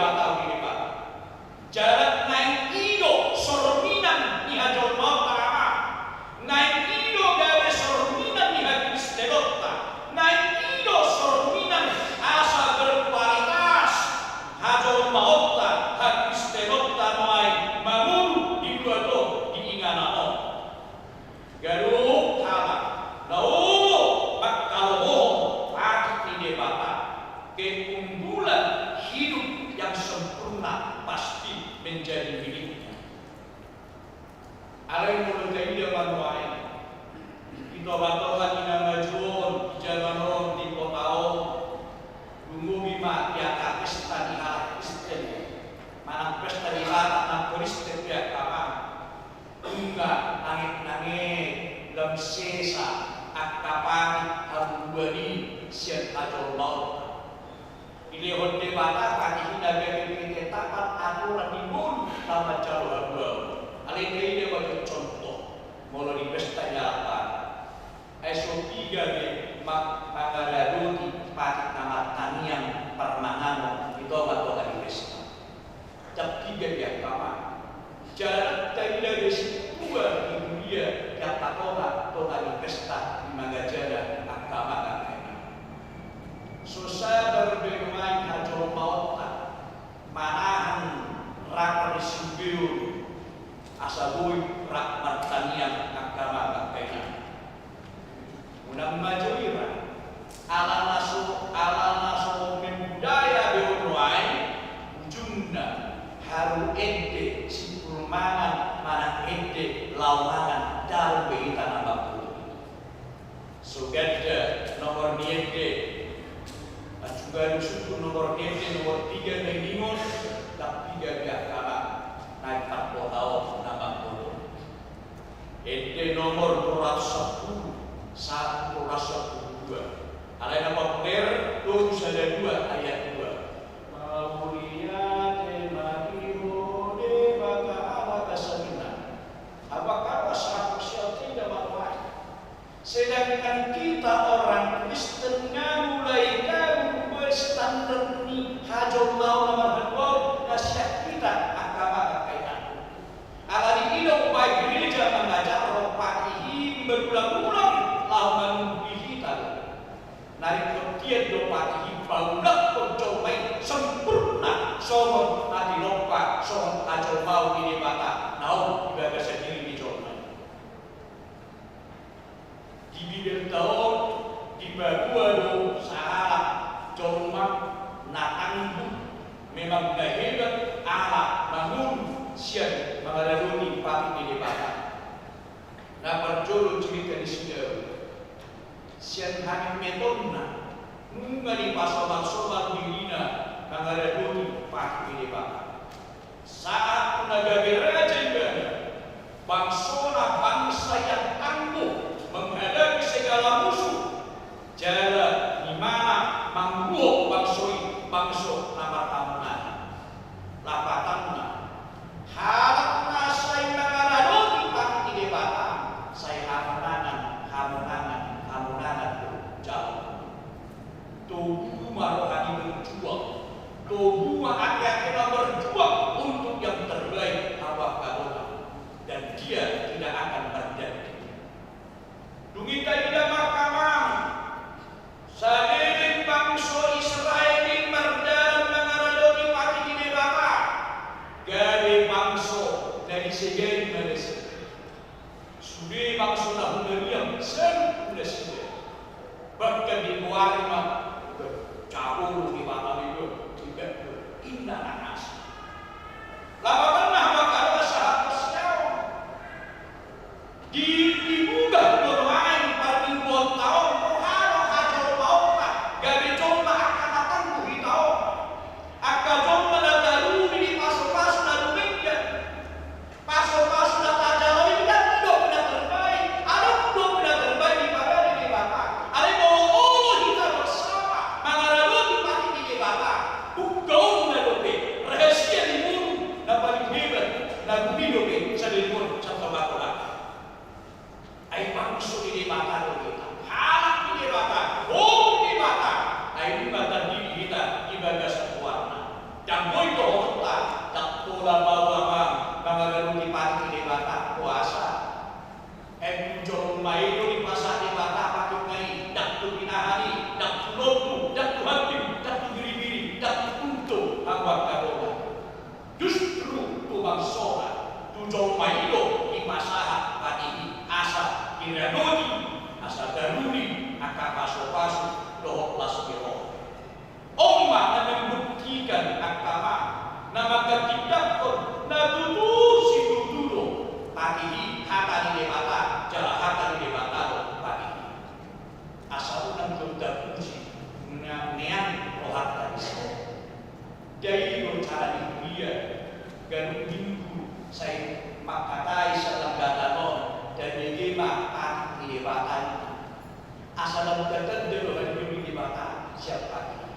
Bima dia pesta di hal Kristen, mana pesta di hal anak Kristen dia kawan, enggak nangit lemsesa akapan haluani sian ajol maut. Ini honde bata kani hina bebe tapat aturan dimun lama jauh haluan. Alih ini bagi contoh, mulai di pesta apa? SO 3 de Mangaladuni pakai nama tanian permangan itu atau hari pesta. Jam 3 dia kawan. Jalan dari dua di dunia yang tak atau hari pesta di Mangajara agama agama. Susah bermain hajol mautan, manahan rakar sibiu, asabui rakmat tanian agama agama. Unang majuira ala naso budaya beonwai ujungna haru ente sipulmangan mana ente lawangan dalam beita nama pun sugada nomor niente juga suku nomor niente nomor 3 menimon tak 3 biakala naik 40 tahun nama pun ente nomor 210 1 rasa 2. Alai nama pener tu ada 2 ayat 2. Mauliate mahiho de baka awak asamina. Apakah rasa sosial tidak manfaat? Sedangkan kita orang Kristen mulai kau berstandar ni hajol mau nomor 2 nasihat kita agama kaitan. Alai ini baik gereja mengajar ropahi berulang-ulang lawan digital narik ketian doa hibaulah pencomai sempurna somon adi lopa somon ajol mau ini mata nau ibadah sendiri di comai di bidang tahun di badua do salah comak natanggu memang hebat ala bangun sian mengadaluni pati ini mata na perjolo cerita di sini sian hakim metonna mungani pasoman dirina mengadaluni pati ini mata saat nagabe raja bangsa yang tangguh menghadapi segala musuh jala di mana mangguh bangsa nama tamunan lapatanna harapna saya mengadaluni pati ini mata saya hamunangan jauh. Tubuh marohani berjuang, tubuh akhirnya berjuang untuk yang terbaik awak kadola dan dia tidak akan terjadi. Dungita tidak mahkamah, sadin bangsa Israel ini merdam mengaradoni pati ini bapa, gari bangsa ganun minggu saya makatai sa langgatanon dan bagaimana ating nilibatan asal langgatan dulu hari ini nilibatan siapa ini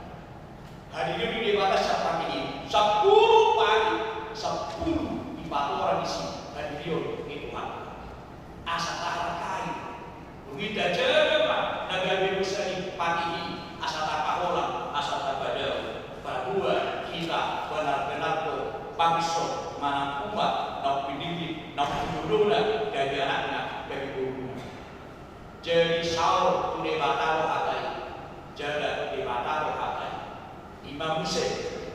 hari ini nilibatan siapa ini 10 pagi 10 ipatoran isi hari ini Tuhan asa taharakai begitu aja nagabi musari pagi asa tapahola asa tabadal bahwa kita benar-benar bangsa mana umat nak pendidik nak penduduknya dari anaknya dari gurunya jadi sahur tu debataro hatai jadi debataro hatai Imam Musa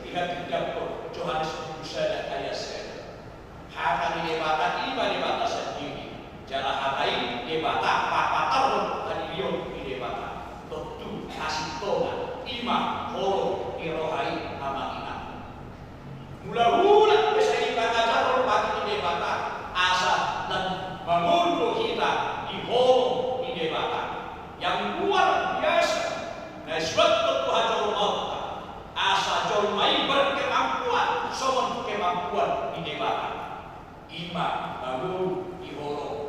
ingat tidak kok Johannes Musa dan ayat saya hatai debata ima debata sendiri jala hatai debata papatar hadirio di debata tentu kasih tona ima holo irohai amanina mula-mula bisa dikatakan pagi di debata asa dan mengunduh kita di holo di debata yang luar biasa nah sebab Tuhan Allah asa jauh mai berkemampuan somon kemampuan di debata ima mengunduh di holo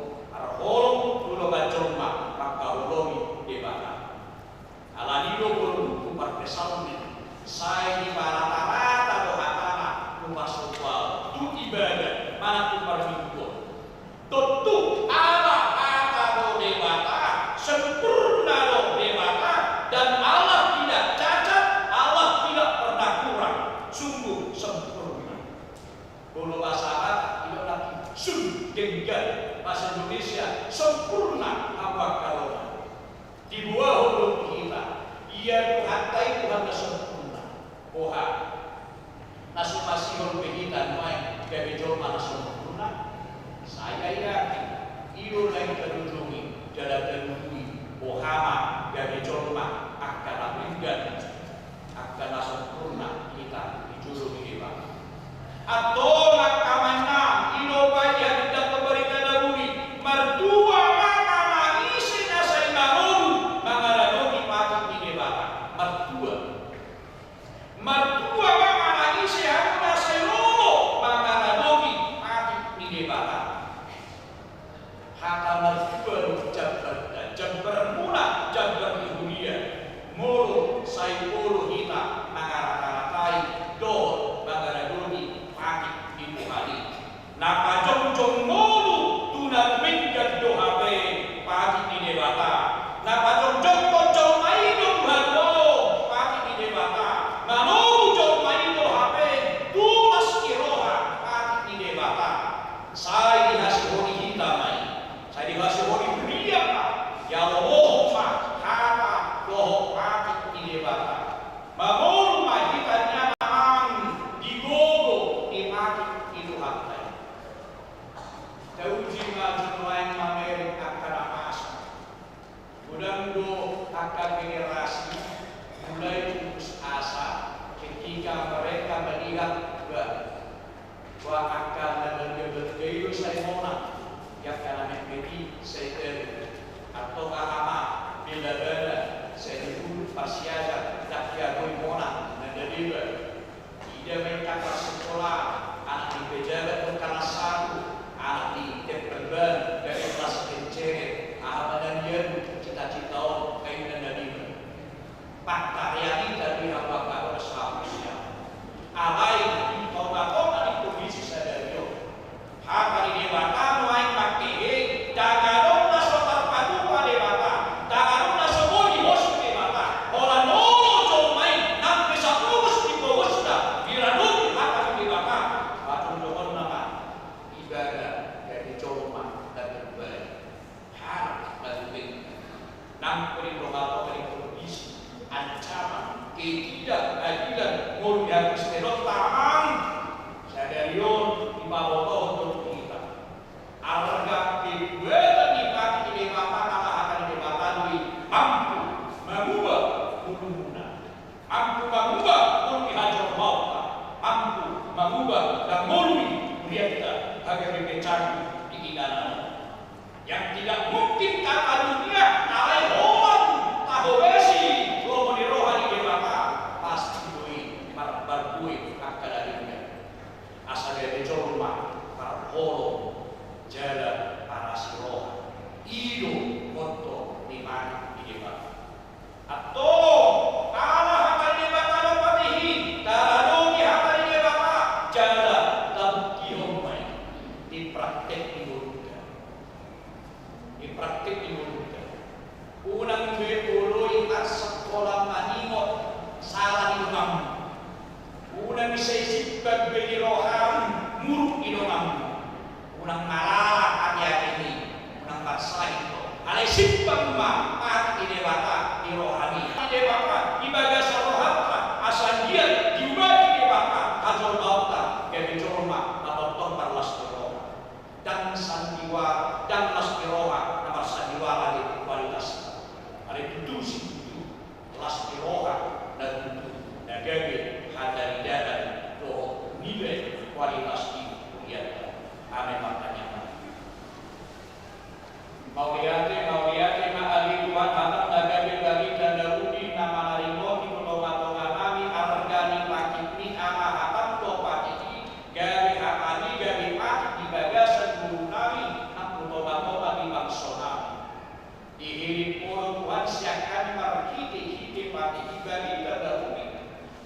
holo dulu bacoma maka holo di debata alani lo belum berkesan saya di rata-rata dohatana rumah sosial itu ibadah mana tu perminggu tentu Allah akan debata sempurna debata dan Allah tidak cacat Allah tidak pernah kurang sungguh sempurna kalau bahasa Arab tidak lagi sungguh tinggal bahasa Indonesia sempurna apa kalau di bawah hukum kita ia hatai Tuhan sempurna oha nasu masihon behitan mai gabe joma sempurna saya yakin ilu lain terujungi jalan terujungi ohama gabe joma akan abinggan akan sempurna kita dijulungi dewa atau nakamana ilo bayar tidak pemberikan daruri mertua mana isi nasai marun mangaranogi patut di debata mertua mana isi haruna sayolo mangaranogi patut di debata haka mertua jabar mula jabar ibulia molo saipolo hita mangaranakai do mangaranogi patut di buhali napa jong molu tunat minggat dohabe patut di debata napa jong mai do halo patut di debata manu jong mai do habe tulas iroha patut di debata saya dihasihoni hitamai saya dihasihoni pria ya loho fa hata loho patut di debata mamulu mahitanya namang digogo di patut di dohabe Dauji ngajuan mamer akan amasa. Mudah-mudahan akan generasi mulai putus asa ketika mereka melihat bahwa akan berbeda saya mona yang karena menjadi saya atau agama beda-beda saya dulu pasiaja tak diakui mona menjadi tidak mereka sekolah anak di pejabat karena satu anak di Tepeban dari kelas kenceret dan dia cita-cita keinginan dari fakta realita dari hamba kau seharusnya alai di kota-kota di provinsi Sadario haka di debata mulai pakai dagarong naso terpadu pada debata dagarong naso bodi hosu debata olah nolo jomai nang bisa lulus di bawah sudah biranut haka di debata batu dohon nama ibadah dari coma dan berbalik harap balik nang perintah dari kondisi ancaman ketidakadilan mulia istilah tahan sadarion di bawah untuk kita alarga dibuat dikati di debata akan debata mampu mengubah kulumuna mampu mengubah kulmi hajar mauta mampu mengubah dan mulmi kita agar dipecari di keinginan yang tidak mungkin kata dunia alai homan tahowesi lo meniroha di debata pasti bui barbui akan sipag beliroham muruk inomam unang malala kami ini unang bangsa itu alay sipag mati dewata irohami dewata ibaga sarohata asan dia diubah dewata kajol bauta gabi jorma atau parlas roha dan sandiwa dan lastiroha nomor sandiwa lagi kualitas ada itu sih las roha dan itu nagabe hadari dadan roh nilai kualitas di kuliah ame makanya Mauliate ma'ali Tuhan anak nagabe bagi dan daruni nama narimo di penolong-nolongan kami argani pakitni ama hatam topati gari hakani gari pati di bagasan guru nami nak penolong-nolongan di bangsa nami dihirim puluh Tuhan siakan marhiti pati bagi dan daruni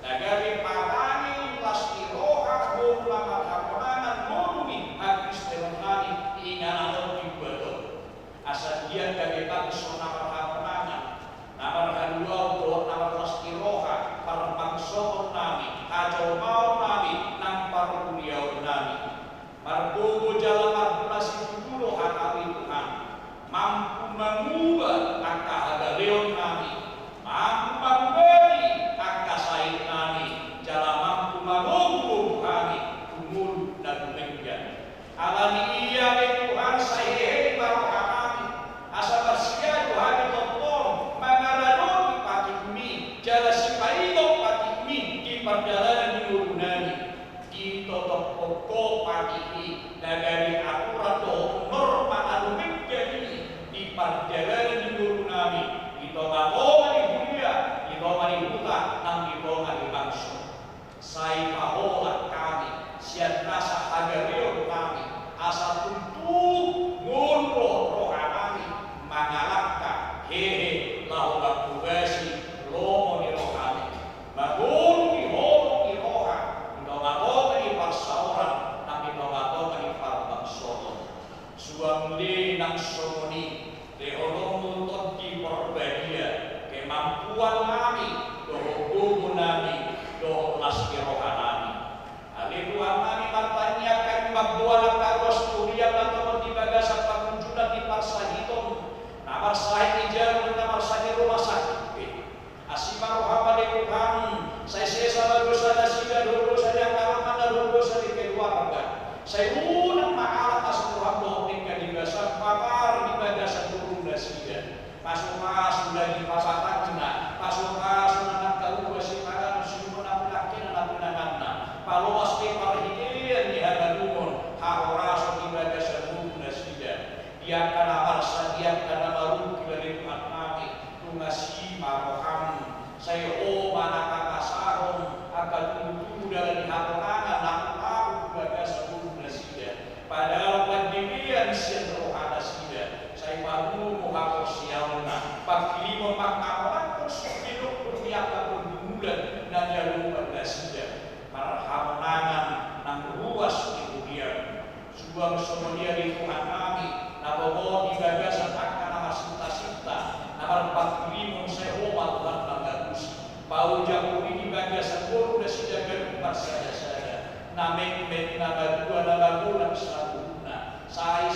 nagabe parani pasti roha ulama kaponanan monumi habis teronani inganan dibetul asal dia kami bangsa nama kaponanan nama hadua untuk nama pasti roha para bangsa nami kacau mau nami nampar beliau nami margogo jalan marpunasi dulu hakawi Tuhan mampu mengubah angka hadaleon nami mampu memberi angka sain nami jalan mampu mengumpul kami umur dan menjadi alami iya Tuhan saya baru kami asal bersia Tuhan tolong mengaradoni pati mi jalan sipaino pati mi di perjalanan umur nami di totok pokok pati mi dari aturan norma anu menjadi di perjalanan umur nami di totok di dunia di totok di hutan dan di totok di bangsa saya pahola kami siat rasa hagario kami asal untuk ngurus roh kami mengalahkan hehe laulah tugasi lomo di roh kami magul di roha inomato di parsauran tapi inomato di parbangsono suam di nang somoni deholong untuk di perbadia kemampuan kami doh nami doh lasti rohanami ali Tuhan kami bertanya kan magbualan karos kuliah atau di bagasan pengunjuna di parsahiton namar sahih ijaru namar sahih rumah sakit asimar rohama di Tuhan saya sesa dosa dasida dulu saya karangan dulu dosa di keluarga saya unang ma'alat asal Tuhan tinggal di bagasan papar di bagasan dulu dasida masuk lagi pasatan kena masuk sunan kalau siparan sumuna pulakin anak punanganna paluas ke parhidian di hadalumun haora so ibadah sebuah nasida dia kana marsa dia kana baru kibali Tuhan kami tungasi maroham saya manaka kasarong akan tubuh dalam hatatangan nak ibadah sebuah nasida padahal pandemian sian roh nasida saya baru muhakos siauna pakilimo makamalan hidup berniaga berbulan dan jalur nasida marhamanangan nang ruas di dunia suang semuanya di Tuhan kami nabobo di bagasan akan nama sinta-sinta nama 45 sewa Tuhan bagus bau jamu di bagasan guru dan sida berumar saja namek nama dua nama bulan sabuna sai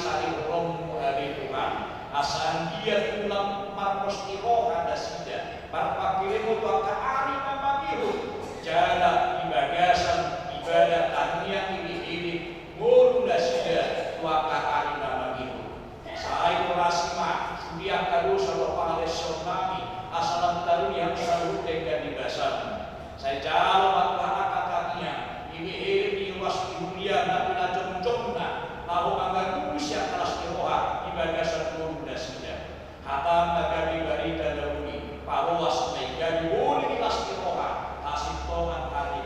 romo hari Tuhan asan dia tulang marmos iroh ada sida parpakirimu tuan kaari nama biru jalan di bagasan ibadah tahniah ini ngulu dasida tuaka hari nama biru saya kurasima sudiak kadu sama pangaleson nami asalam tarun yang selalu dengan di basan saya jalan waktu anak katanya ini di luas dunia nabi najom-jomna lalu anggaku siap kelas iroha di bagasan ngulu dasida hatam nagabi barita dauni paruas megadi boleh kelas iroha tongan hari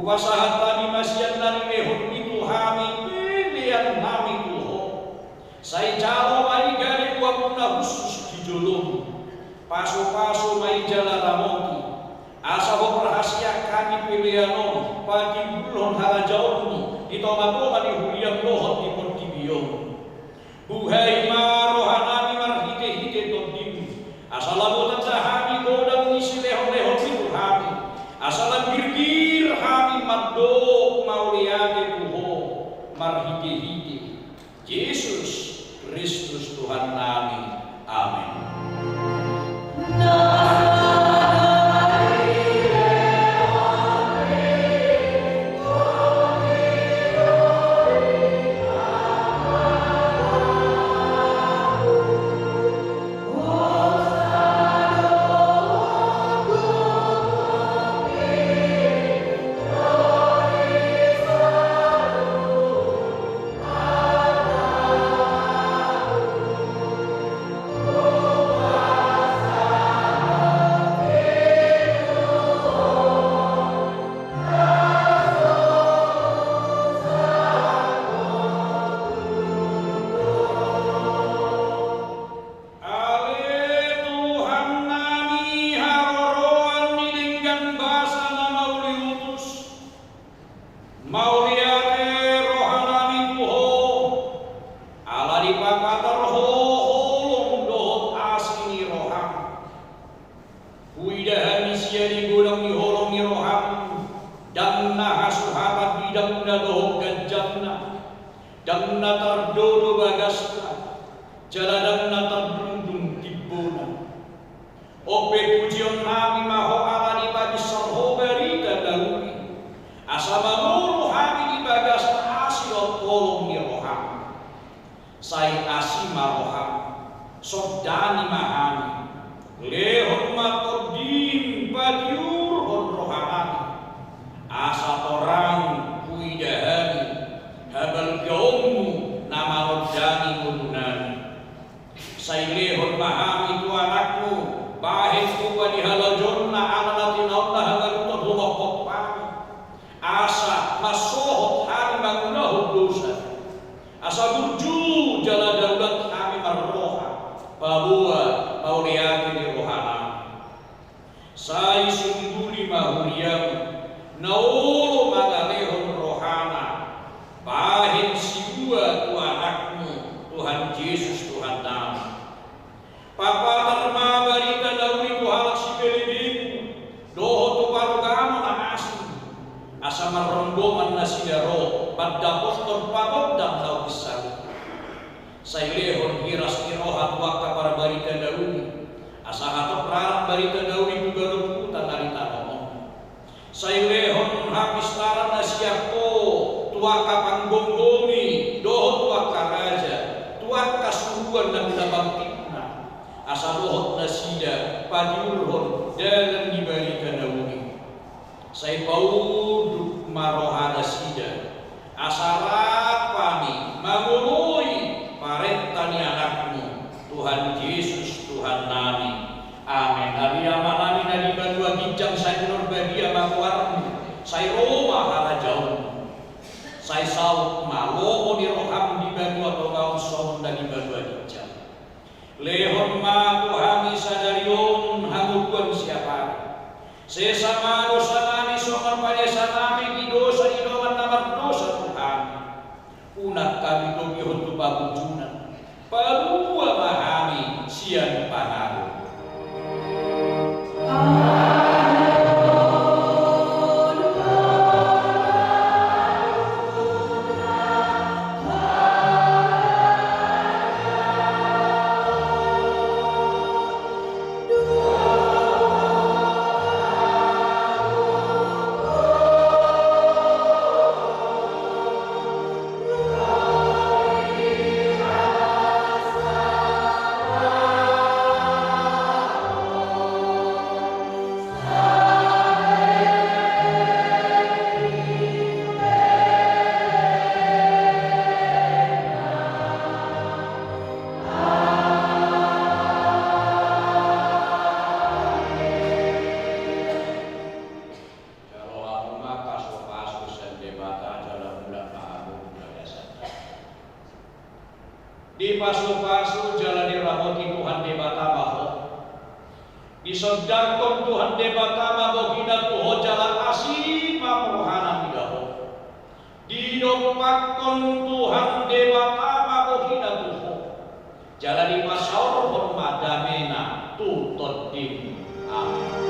Upasahat tani masian nani lehon itu hami pilihan nami tuho. Sai jalo mai gari wakuna khusus di jolong. Paso-paso mai jala ramonti. Asa ho rahasia kami pilihanon pagi bulon harajaon di tomatoma di huliam lohot di pontibion. Buhai marohanami marhite-hite todim. Asalabotan sahami godam isi lehon-lehon itu hami. Asalan birgir hami madok mauliate tuho marhite-hite. Yesus Kristus Tuhan nami. Amin. Di pasu-pasu jalani rahoti Tuhan debata maho. Di sodarkon Tuhan debata maho hina tuho jalan asih mamohana midaho. Di dopakon Tuhan debata maho hina tuho. Jalani masaur hormat damena tutut dim. Amin.